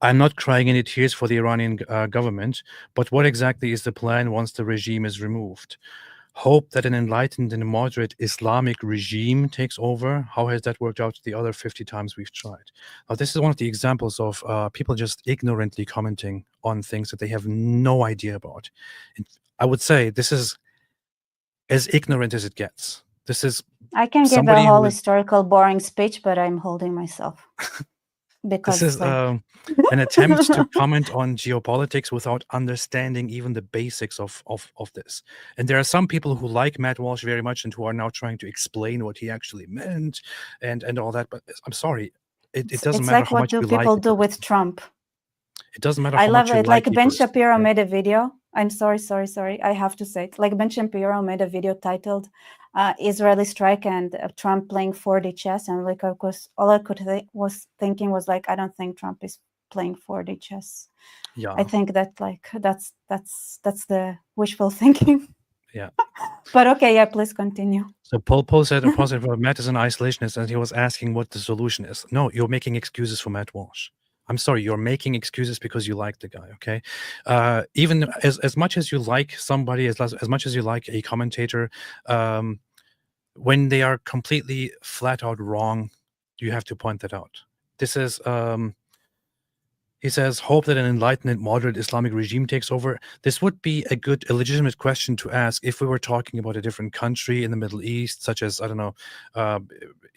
I'm not crying any tears for the Iranian government, but what exactly is the plan once the regime is removed? Hope that an enlightened and moderate Islamic regime takes over. How has that worked out the other 50 times we've tried? Now, this is one of the examples of people just ignorantly commenting on things that they have no idea about. And I would say this is as ignorant as it gets. This is I can give a whole historical boring speech, but I'm holding myself. Because this is an attempt to comment on geopolitics without understanding even the basics of this. And there are some people who like Matt Walsh very much and who are now trying to explain what he actually meant and all that. But I'm sorry, it doesn't matter how much you like. It's like what people do with Trump. It doesn't matter how much you like. I love it. Like Ben Shapiro made a video. I'm sorry. I have to say it. Like Ben Shapiro made a video titled Israeli strike and Trump playing 4D chess. And like, of course, all I could was thinking was like, I don't think Trump is playing 4D chess. Yeah. I think that like that's the wishful thinking. Yeah. But okay, yeah, please continue. So Paul said a positive about Matt is an isolationist, and he was asking what the solution is. No, you're making excuses for Matt Walsh. I'm sorry, you're making excuses because you like the guy, okay? Even as much as you like somebody, as much as you like a commentator, when they are completely flat out wrong, you have to point that out. This is... he says, hope that an enlightened and moderate Islamic regime takes over. This would be a legitimate question to ask if we were talking about a different country in the Middle East, such as, I don't know,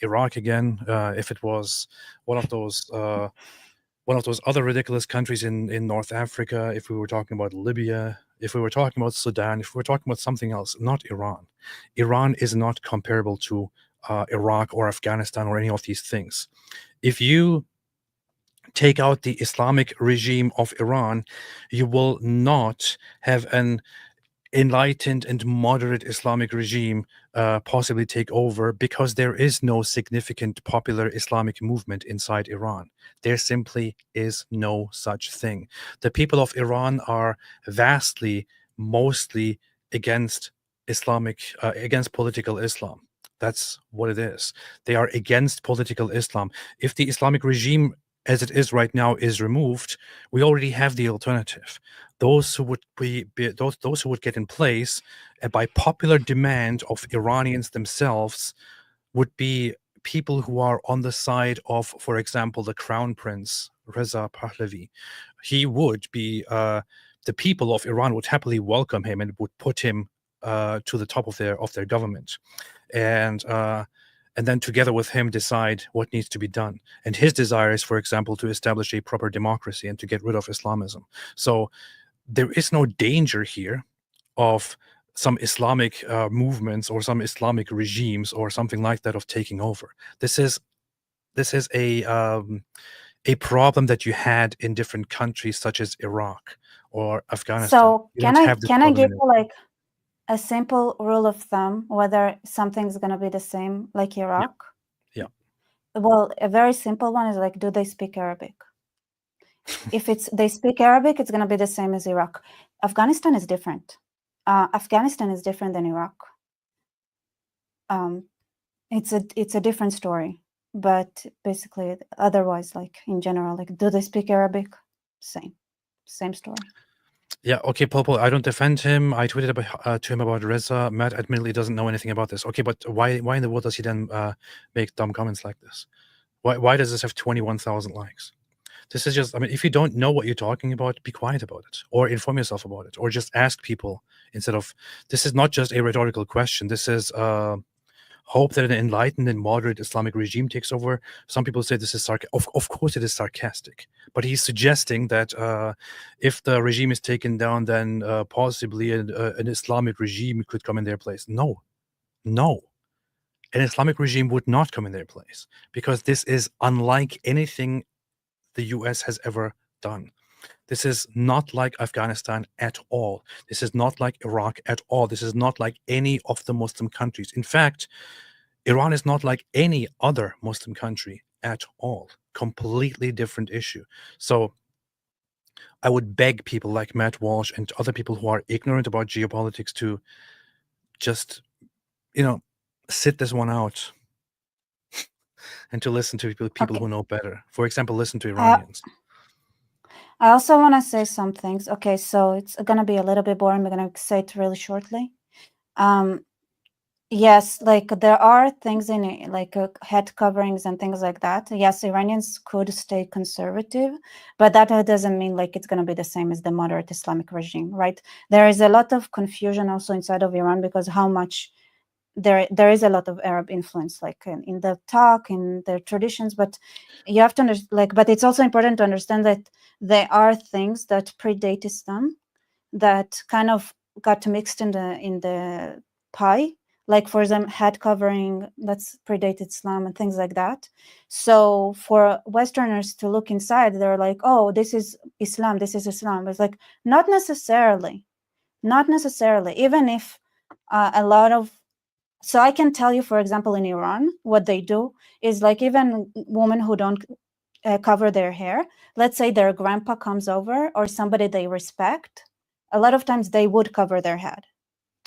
Iraq again, if it was one of those other ridiculous countries in North Africa, if we were talking about Libya, if we were talking about Sudan, if we were talking about something else, not Iran. Iran is not comparable to Iraq or Afghanistan or any of these things. If you take out the Islamic regime of Iran, you will not have an enlightened and moderate Islamic regime possibly take over, because there is no significant popular Islamic movement inside Iran. There simply is no such thing. The people of Iran are mostly against against political Islam. That's what it is. They are against political Islam. If the Islamic regime as it is right now is removed, we already have the alternative. Those who would those who would get in place by popular demand of Iranians themselves would be people who are on the side of, for example, the Crown Prince Reza Pahlavi. He would be the people of Iran would happily welcome him and would put him to the top of their government, and then together with him decide what needs to be done. And his desire is, for example, to establish a proper democracy and to get rid of Islamism. So there is no danger here of some Islamic movements or some Islamic regimes or something like that of taking over. This is a problem that you had in different countries such as Iraq or Afghanistan. So can I give you like a simple rule of thumb whether something's going to be the same like Iraq? Yeah. Well, a very simple one is like, do they speak Arabic? If they speak Arabic, it's going to be the same as Iraq. Afghanistan is different. Afghanistan is different than Iraq. It's a different story, but basically otherwise, like in general, like, do they speak Arabic? Same story. Yeah, okay, Paul, I don't defend him. I tweeted to him about Reza. Matt admittedly doesn't know anything about this. Okay, but why in the world does he then make dumb comments like this? Why does this have 21,000 likes? This is just, I mean, if you don't know what you're talking about, be quiet about it, or inform yourself about it, or just ask people instead of, this is not just a rhetorical question. This is hope that an enlightened and moderate Islamic regime takes over. Some people say this is of course it is sarcastic, but he's suggesting that if the regime is taken down, then possibly an Islamic regime could come in their place. No. An Islamic regime would not come in their place, because this is unlike anything the US has ever done. This is not like Afghanistan at all. This is not like Iraq at all. This is not like any of the Muslim countries. In fact, Iran is not like any other Muslim country at all. Completely different issue. So I would beg people like Matt Walsh and other people who are ignorant about geopolitics to just, sit this one out and to listen to people who know better. For example, listen to Iranians. I also want to say some things. Okay, so it's going to be a little bit boring. We're going to say it really shortly. Yes, like there are things in it, like head coverings and things like that. Yes, Iranians could stay conservative, but that doesn't mean like it's going to be the same as the moderate Islamic regime, right? There is a lot of confusion also inside of Iran, because how much there is a lot of Arab influence, like in the talk, in their traditions, but you have to understand, but it's also important to understand that there are things that predate Islam that kind of got mixed in the pie. Like, for example, head covering, that's predate Islam and things like that. So for Westerners to look inside, they're like, oh, this is Islam, this is Islam. It's like, not necessarily. Even if a lot of, so I can tell you, for example, in Iran, what they do is like, even women who don't cover their hair, let's say their grandpa comes over or somebody they respect, a lot of times they would cover their head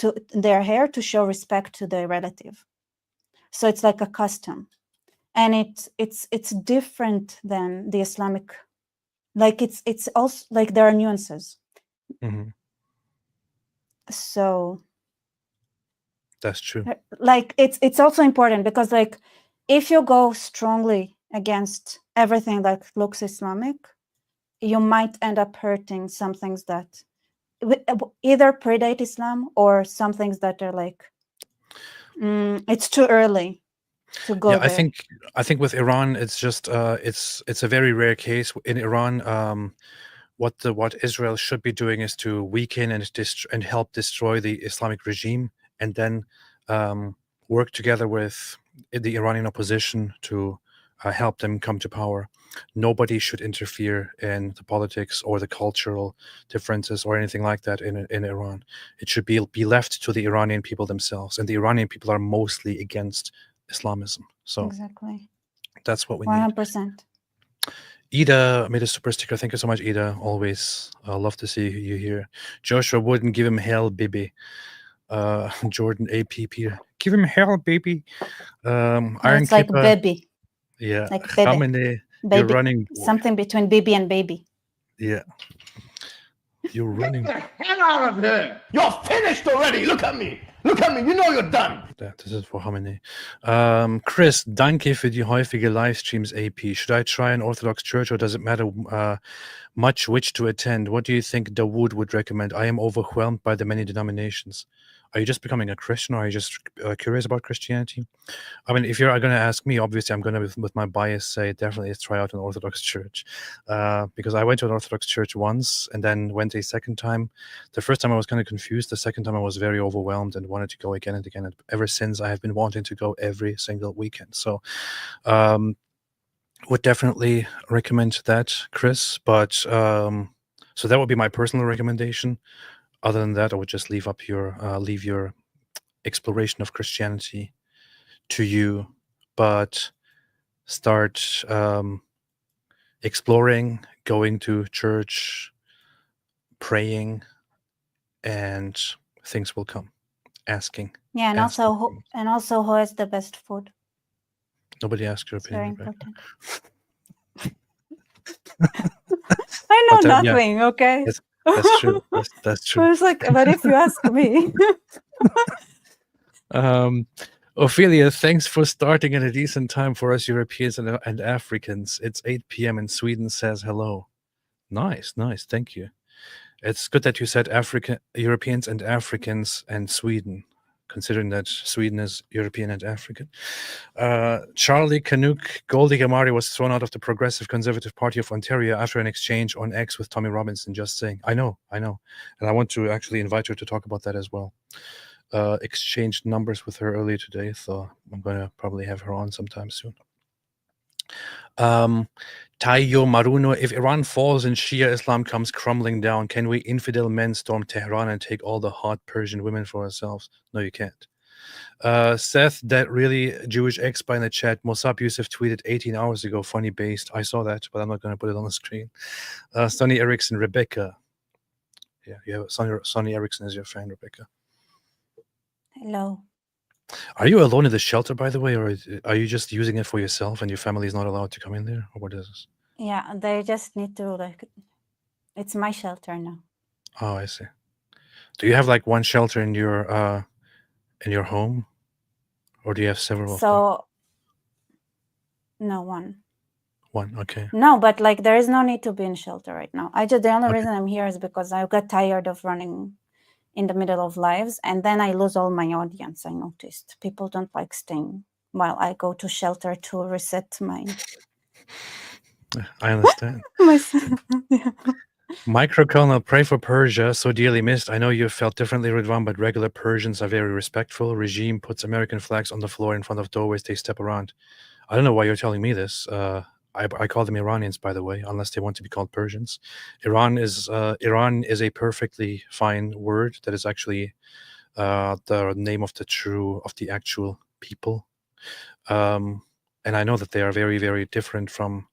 to their hair to show respect to their relative. So it's like a custom, and it's different than the Islamic. Like it's also like there are nuances. So that's true. Like it's also important because like if you go strongly against everything that looks Islamic, you might end up hurting some things that either predate Islam or some things that are like it's too early to go there. I think with Iran, it's just it's a very rare case in Iran. What Israel should be doing is to weaken and help destroy the Islamic regime, and then work together with the Iranian opposition to help them come to power. Nobody should interfere in the politics or the cultural differences or anything like that in Iran. It should be left to the Iranian people themselves, and the Iranian people are mostly against Islamism. So exactly, that's what we 100%. need. Ida made a super sticker. Thank you so much, Ida. Always love to see you here. Joshua wouldn't give him hell, baby. Jordan AP Peter, give him hell, baby. Iron it's like Kipper, baby. yeah. Like baby. Khamene, Baby. you're running. Something between baby and baby. Yeah. You're running. Get the hell out of here! You're finished already. Look at me. Look at me. You know you're done. Yeah, this is for Khamenei. Chris, danke für die häufige Livestreams, AP. Should I try an Orthodox church, or does it matter much which to attend? What do you think Dawood would recommend? I am overwhelmed by the many denominations. Are you just becoming a Christian, or are you just curious about Christianity? I mean, if you're going to ask me, obviously I'm going to, with my bias, say definitely try out an Orthodox church. Because I went to an Orthodox church once and then went a second time. The first time I was kind of confused. The second time I was very overwhelmed and wanted to go again and again. And ever since, I have been wanting to go every single weekend. So would definitely recommend that, Chris. But so that would be my personal recommendation. Other than that, I would just leave your exploration of Christianity to you, but start exploring, going to church, praying, and things will come. Asking. Yeah, and also who has the best food? Nobody asked your opinion. Very important. I know nothing. Yeah. Okay. That's true. That's true. I was like, but if you ask me. Ophelia, thanks for starting at a decent time for us Europeans and Africans. It's 8 p.m. and Sweden says hello. Nice. Thank you. It's good that you said Europeans and Africans and Sweden, considering that Sweden is European and African. Charlie Canuck, Goldie Gamari was thrown out of the Progressive Conservative Party of Ontario after an exchange on X with Tommy Robinson. Just saying. I know. And I want to actually invite her to talk about that as well. Exchanged numbers with her earlier today, so I'm going to probably have her on sometime soon. Tayo Maruno, if Iran falls and Shia Islam comes crumbling down, can we infidel men storm Tehran and take all the hot Persian women for ourselves? No, you can't. Seth, that really Jewish expa in the chat. Mossab Youssef tweeted 18 hours ago, funny based. I saw that, but I'm not going to put it on the screen. Sonny Erickson, Rebecca. Yeah, you have Sonny Erickson as your fan, Rebecca. Hello. Are you alone in the shelter, by the way, or are you just using it for yourself and your family is not allowed to come in there? Or what is this? Yeah, they just need to, it's my shelter now. Oh, I see. Do you have one shelter in your home? Or do you have several? So, no, one. One, okay. No, but there is no need to be in shelter right now. The only reason I'm here is because I got tired of running in the middle of lives, and then I lose all my audience. I noticed people don't like staying while I go to shelter to reset my. I understand. Yeah. Microcolonel, pray for Persia, so dearly missed. I know you felt differently, Ridwan, but regular Persians are very respectful. Regime puts American flags on the floor in front of doorways. They step around. I don't know why you're telling me this. I call them Iranians, by the way, unless they want to be called Persians. Iran is a perfectly fine word that is actually the name of the actual people. And I know that they are very, very different from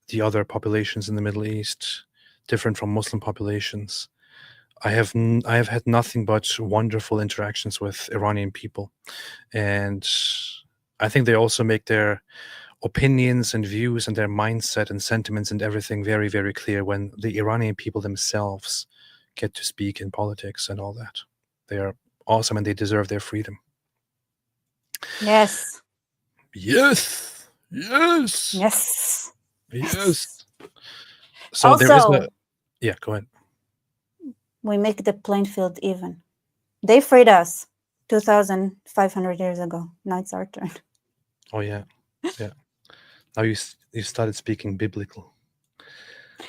the other populations in the Middle East, different from Muslim populations. I have had nothing but wonderful interactions with Iranian people, and I think they also make their opinions and views and their mindset and sentiments and everything very, very clear when the Iranian people themselves get to speak in politics and all that. They are awesome and they deserve their freedom. Yes. Yes. Yes. Yes. Yes. So there is Also, yeah, go ahead. we make the playing field even. They freed us 2,500 years ago. Now it's our turn. Oh yeah, yeah. Now you started speaking biblical.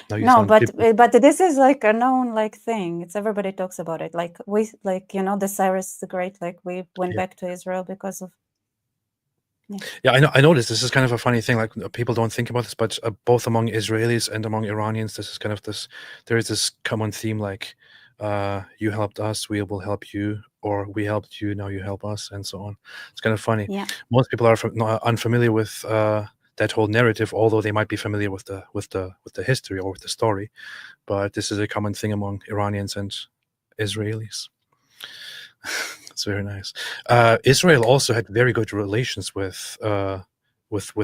Now you No, sound but biblical. but this is like a known like thing. It's everybody talks about it. Like we like the Cyrus the Great. Like we went Yeah. back to Israel because of. Yeah, I know. I noticed this is kind of a funny thing. Like people don't think about this, but both among Israelis and among Iranians, this is kind of this. There is this common theme, like, "You helped us, we will help you," or "We helped you, now you help us," and so on. It's kind of funny. Yeah. Most people are not unfamiliar with that whole narrative, although they might be familiar with the history or with the story. But this is a common thing among Iranians and Israelis. It's very nice. Israel also had very good relations with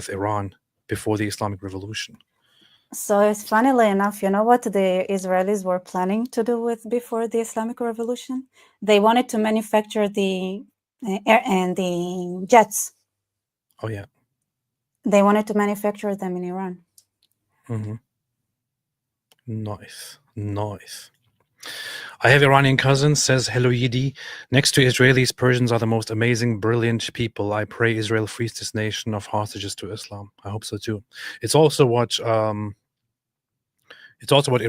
Iran before the Islamic Revolution. So it's funnily enough, you know what the Israelis were planning to do with before the Islamic Revolution? They wanted to manufacture the air and the jets. Oh yeah. They wanted to manufacture them in Iran. Mm-hmm. Nice, nice. I have Iranian cousins, says Hello Yidi. Next to Israelis, Persians are the most amazing, brilliant people. I pray Israel frees this nation of hostages to Islam. I hope so too. It's also what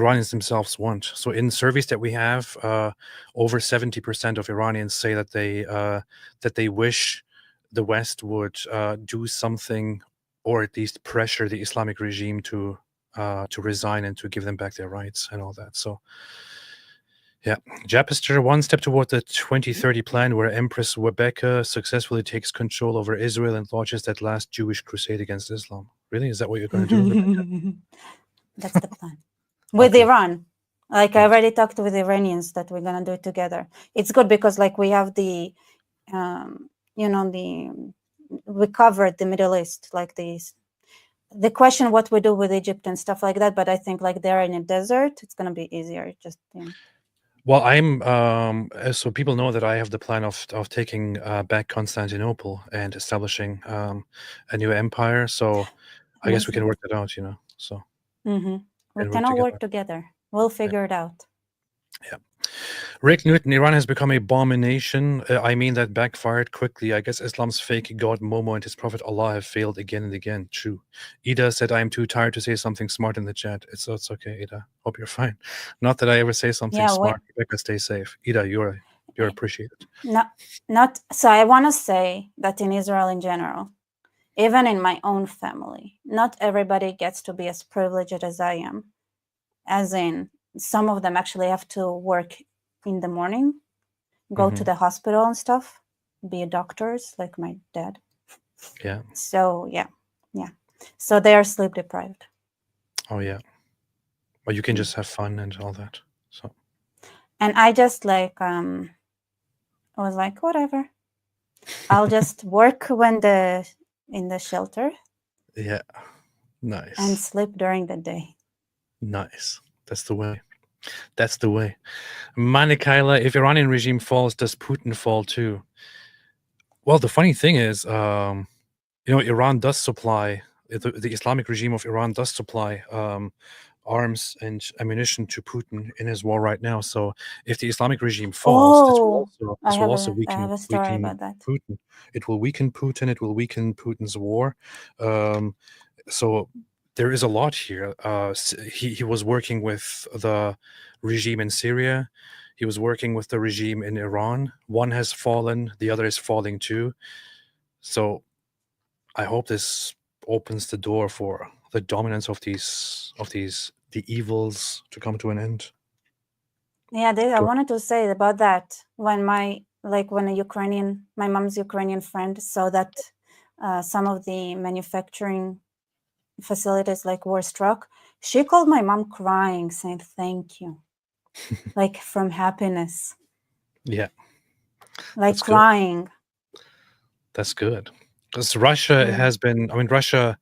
Iranians themselves want. So in surveys that we have, over 70% of Iranians say that they wish the West would do something, or at least pressure the Islamic regime to resign and to give them back their rights and all that. So yeah, Japister, one step toward the 2030 plan, where Empress Rebecca successfully takes control over Israel and launches that last Jewish crusade against Islam. Really? Is that what you're going to do, Rebecca? That's the plan. With Okay. Iran. Like I already talked with Iranians that we're gonna do it together. It's good because like we have the we covered the Middle East, like the question what we do with Egypt and stuff like that, but I think like they're in a desert, it's gonna be easier. Just Well, I'm so people know that I have the plan of taking back Constantinople and establishing a new empire. So I guess we can work that out, So we cannot work together. We'll figure it out. Yeah. Rick Newton, Iran has become a abomination. I mean, that backfired quickly. I guess Islam's fake god Momo and his prophet Allah have failed again and again. True. Ida said, I am too tired to say something smart in the chat. It's okay, Ida. Hope you're fine. Not that I ever say something smart. Rebecca, stay safe. Ida, you're appreciated. Not so I want to say that in Israel in general, even in my own family, not everybody gets to be as privileged as I am. As in, some of them actually have to work in the morning, go to the hospital and stuff, be doctors like my dad. Yeah. So yeah. So they are sleep deprived. Oh yeah. Well, you can just have fun and all that. So. And I just I was like, whatever. I'll just work in the shelter. Yeah. Nice. And sleep during the day. Nice. That's the way. That's the way. Manikaila, if Iranian regime falls, does Putin fall too? Well, the funny thing is, Iran does supply, the Islamic regime of Iran does supply arms and ammunition to Putin in his war right now. So if the Islamic regime falls, this will also weaken Putin. It will weaken Putin. It will weaken Putin's war. So there is a lot here. He was working with the regime in Syria. He was working with the regime in Iran. One has fallen. The other is falling too. So I hope this opens the door for the dominance of the evils to come to an end. Yeah, I wanted to say about that when my mom's Ukrainian friend saw that some of the manufacturing facilities were struck, she called my mom crying, saying thank you. like from happiness. Yeah. Like That's good. crying. That's good. Because Russia has been, I mean, Russia,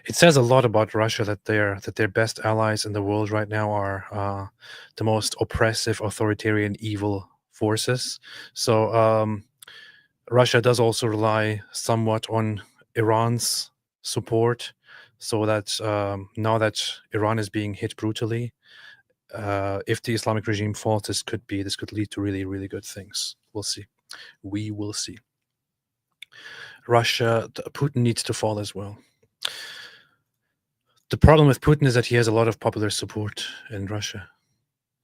it says a lot about Russia that their best allies in the world right now are the most oppressive, authoritarian, evil forces. So Russia does also rely somewhat on Iran's support, so that now that Iran is being hit brutally, if the Islamic regime falls, this could lead to really, really good things. We'll see. We will see. Putin needs to fall as well. The problem with Putin is that he has a lot of popular support in Russia.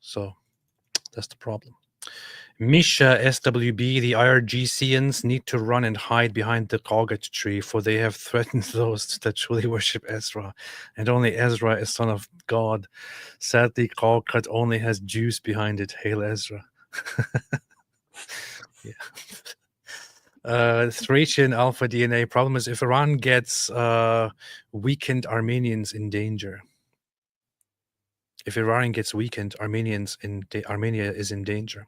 So that's the problem. Misha SWB, the IRGCians need to run and hide behind the Galgat tree, for they have threatened those that truly worship Ezra, and only Ezra is son of God. Sadly, Galgat only has Jews behind it. Hail Ezra. Yeah. Thracian Alpha DNA. Problem is, if Iran gets weakened, Armenians in danger. If Iran gets weakened, Armenia is in danger.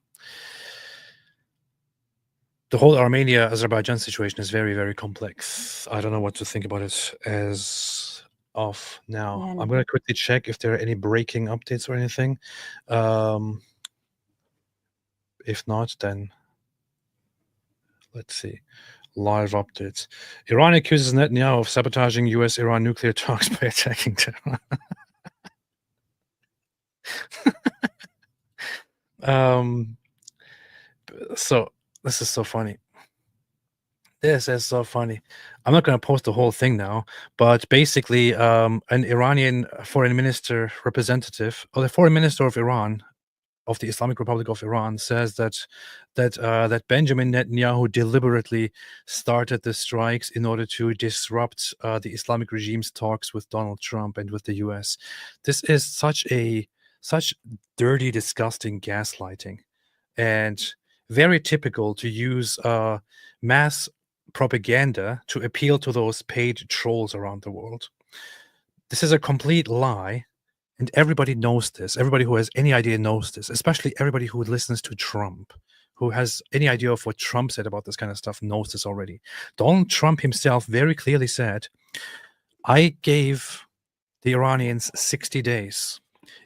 The whole Armenia-Azerbaijan situation is very, very complex. I don't know what to think about it as of now. Yeah, I'm going to quickly check if there are any breaking updates or anything. If not, then let's see. Live updates. Iran accuses Netanyahu of sabotaging US-Iran nuclear talks by attacking Tehran. So this is so funny. This is so funny. I'm not going to post the whole thing now, but basically, an Iranian foreign minister representative, or the foreign minister of Iran, of the Islamic Republic of Iran, says that Benjamin Netanyahu deliberately started the strikes in order to disrupt the Islamic regime's talks with Donald Trump and with the US. This is such dirty, disgusting gaslighting, and very typical to use mass propaganda to appeal to those paid trolls around the world. This is a complete lie. And everybody knows this. Everybody who has any idea knows this, especially everybody who listens to Trump, who has any idea of what Trump said about this kind of stuff, knows this already. Donald Trump himself very clearly said, I gave the Iranians 60 days.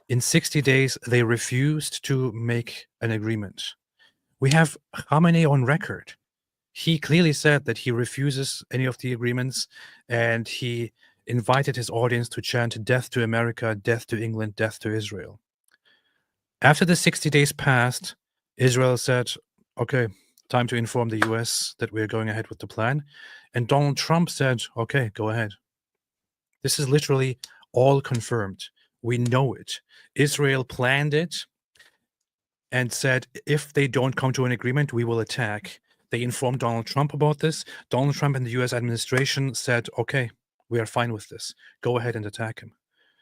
In 60 days, they refused to make an agreement. We have Khamenei on record. He clearly said that he refuses any of the agreements, and he invited his audience to chant death to America, death to England, death to Israel. After the 60 days passed, Israel said, okay, time to inform the US that we're going ahead with the plan. And Donald Trump said, okay, go ahead. This is literally all confirmed. We know it. Israel planned it and said, if they don't come to an agreement, we will attack. They informed Donald Trump about this. Donald Trump and the US administration said, okay, we are fine with this. Go ahead and attack him.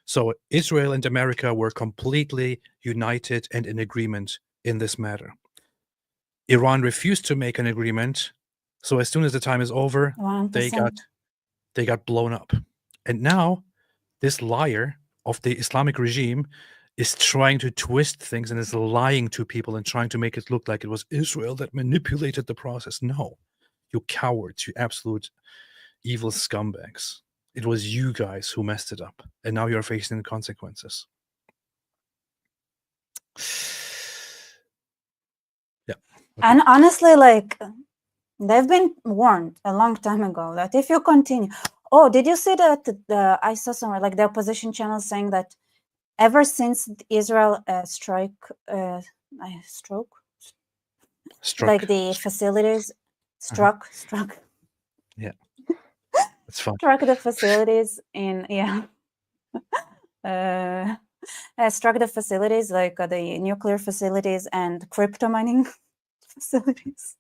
So Israel and America were completely united and in agreement in this matter. Iran refused to make an agreement. So as soon as the time is over, 100%. they got blown up. And now this liar of the Islamic regime is trying to twist things and is lying to people and trying to make it look like it was Israel that manipulated the process. No, you cowards, you absolute evil scumbags. It was you guys who messed it up, and now you're facing the consequences. Yeah. Okay. And honestly, like, they've been warned a long time ago that if you continue... Oh, did you see that I saw somewhere, like, the opposition channel saying that ever since Israel struck like the facilities, struck. Yeah. It's fun. Struck the facilities in, struck the facilities, like the nuclear facilities and crypto mining facilities.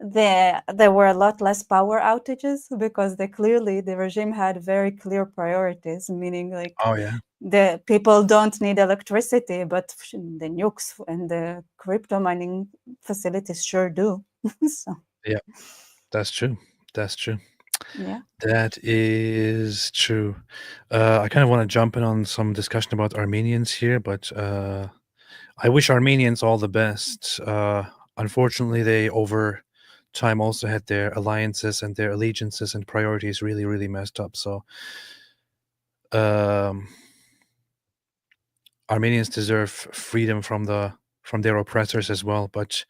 There were a lot less power outages because the regime had very clear priorities, meaning like, oh yeah, the people don't need electricity, but the nukes and the crypto mining facilities sure do. So yeah, that's true. Yeah, that is true. I kind of want to jump in on some discussion about Armenians here, but I wish Armenians all the best. Unfortunately, they over time also had their alliances and their allegiances and priorities really, really messed up. So Armenians deserve freedom from their oppressors as well. But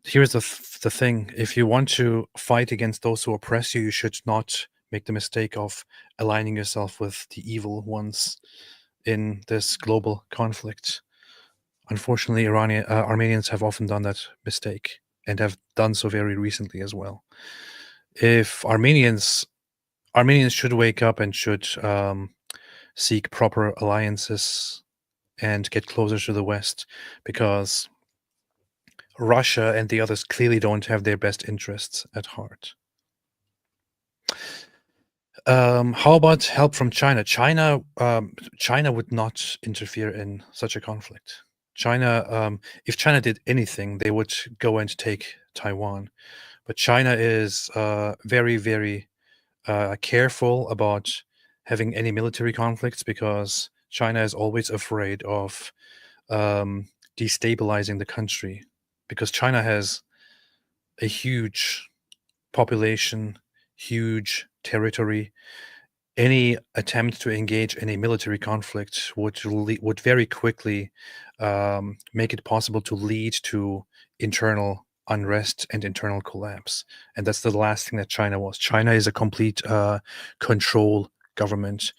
here's the thing: if you want to fight against those who oppress you, you should not make the mistake of aligning yourself with the evil ones in this global conflict. Unfortunately, Armenians have often done that mistake and have done so very recently as well. If Armenians should wake up and should seek proper alliances and get closer to the West, because Russia and the others clearly don't have their best interests at heart. How about help from China? China would not interfere in such a conflict. China, if China did anything, they would go and take Taiwan. But China is very, very careful about having any military conflicts, because China is always afraid of destabilizing the country, because China has a huge population, huge territory. Any attempt to engage in a military conflict would very quickly make it possible to lead to internal unrest and internal collapse. And that's the last thing that China was. China is a complete control government.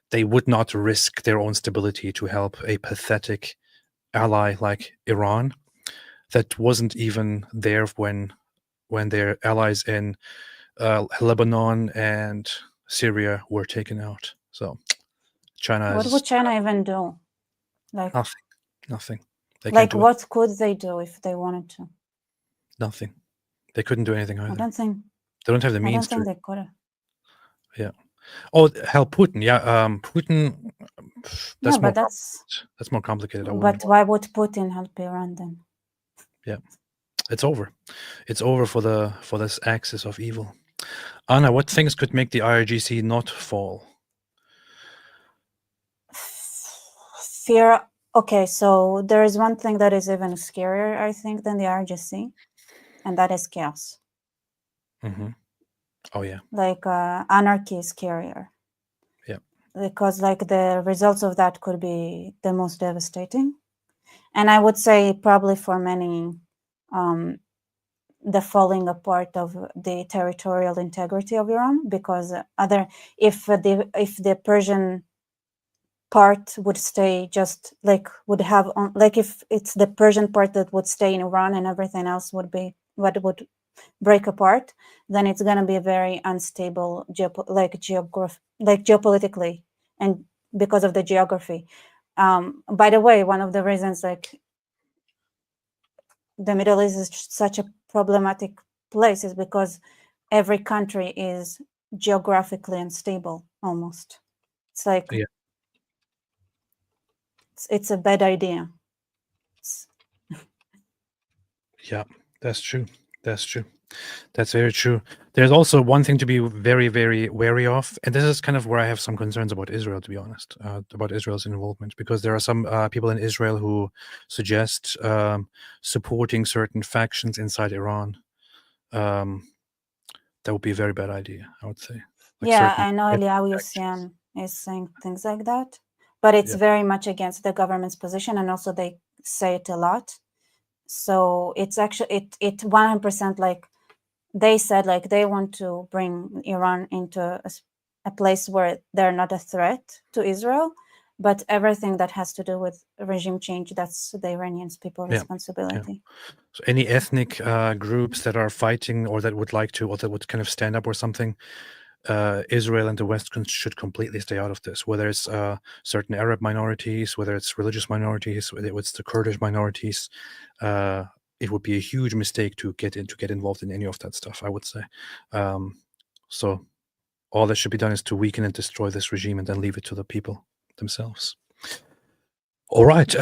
They would not risk their own stability to help a pathetic ally like Iran that wasn't even there when their allies in Lebanon and Syria were taken out. So China What would China even do? Like nothing. They like can't do what could they do if they wanted to? nothing. They couldn't do anything either. I don't think they don't have the I means don't think to. they could have. Yeah. Oh, hell, Putin. Yeah, Putin. That's Yeah, more. but that's more complicated. But why would Putin help Iran then? Yeah, it's over. It's over for this axis of evil. Anna, what things could make the IRGC not fall? Fear. Okay, so there is one thing that is even scarier, I think, than the IRGC, and that is chaos. Mm-hmm. Oh yeah. Like anarchy is scarier. Yeah. Because like the results of that could be the most devastating, and I would say probably for many, the falling apart of the territorial integrity of Iran, because if the Persian part would stay just like would have like if it's the Persian part that would stay in Iran and everything else would be what would break apart, then it's going to be a very unstable geopolitically, and because of the geography. By the way, one of the reasons like the Middle East is such a problematic place is because every country is geographically unstable almost. It's like it's a bad idea. Yeah, that's true. That's true. That's very true. There's also one thing to be very, very wary of, and this is kind of where I have some concerns about Israel, to be honest, about Israel's involvement, because there are some people in Israel who suggest supporting certain factions inside Iran. That would be a very bad idea, I would say. Like I know Eliyahu Yossian is saying things like that, but it's very much against the government's position, and also they say it a lot. So it's actually it 100% like they said like they want to bring Iran into a place where they're not a threat to Israel, but everything that has to do with regime change, that's the Iranian people's responsibility. Yeah. So any ethnic groups that are fighting or that would like to, or that would kind of stand up or something, Israel and the West should completely stay out of this, whether it's certain Arab minorities, whether it's religious minorities, whether it's the Kurdish minorities. It would be a huge mistake to get involved in any of that stuff, I would say. So all that should be done is to weaken and destroy this regime and then leave it to the people themselves. All right.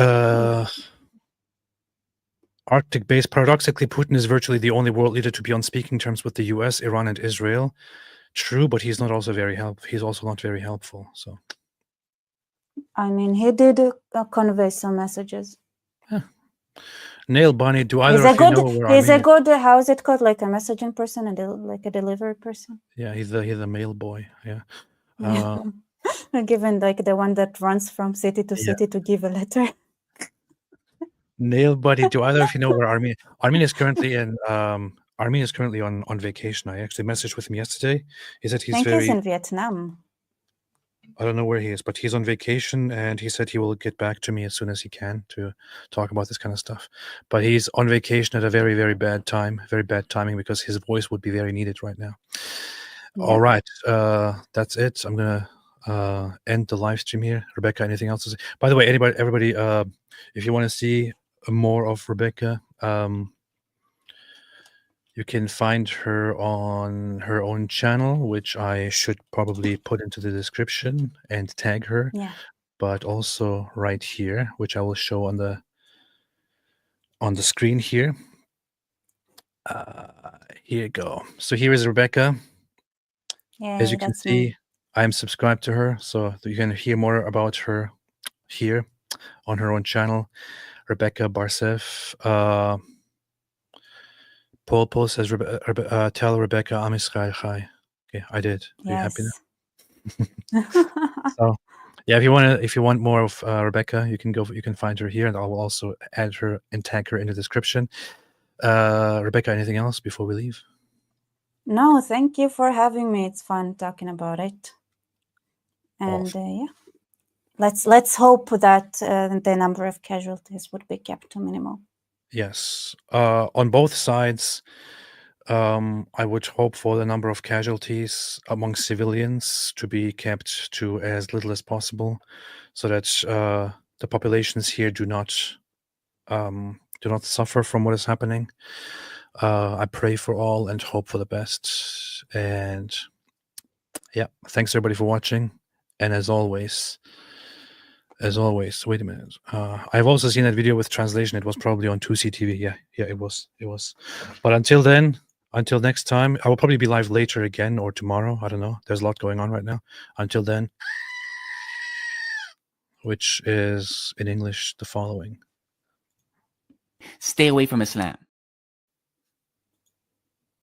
Arctic base. Paradoxically, Putin is virtually the only world leader to be on speaking terms with the US, Iran, and Israel. True, but he's not also very He's also not very helpful. So, I mean, he did convey some messages. Nail Bunny, do either He's a of you good. know where He's a Armenia? good. How is it called? Like a messaging person and like a delivery person. Yeah, he's the mail boy. Yeah. Given like the one that runs from city to Yeah. city to give a letter. Nail Bunny, do either of you know where Armenia? Armenia is currently in. Armenia is currently on vacation. I actually messaged with him yesterday. He said he's I think very. he's in Vietnam. I don't know where he is, but he's on vacation, and he said he will get back to me as soon as he can to talk about this kind of stuff. But he's on vacation at a very, very bad time, very bad timing, because his voice would be very needed right now. Yeah. All right, that's it. I'm gonna end the live stream here. Rebecca, anything else to say? By the way, everybody, if you want to see more of Rebecca, you can find her on her own channel, which I should probably put into the description and tag her. Yeah. But also right here, which I will show on the screen here. Here you go. So here is Rebecca. Yeah, As you can that's see, me. I'm subscribed to her, so you can hear more about her here on her own channel, Rebecca Barsev. Paul says, tell Rebecca I'm Israel Chai. Okay, I did. Are you happy now? So, yeah, if you want more of Rebecca, you can find her here, and I will also add her and tag her in the description. Rebecca, anything else before we leave? No, thank you for having me. It's fun talking about it. And Awesome. yeah, let's hope that the number of casualties would be kept to minimal. Yes, on both sides. I would hope for the number of casualties among civilians to be kept to as little as possible, so that the populations here do not suffer from what is happening. I pray for all and hope for the best. And yeah, thanks everybody for watching. And as always, wait a minute. I've also seen that video with translation. It was probably on 2CTV. Yeah, it was. But until then, until next time, I will probably be live later again or tomorrow. I don't know. There's a lot going on right now. Until then, which is in English the following. Stay away from Islam.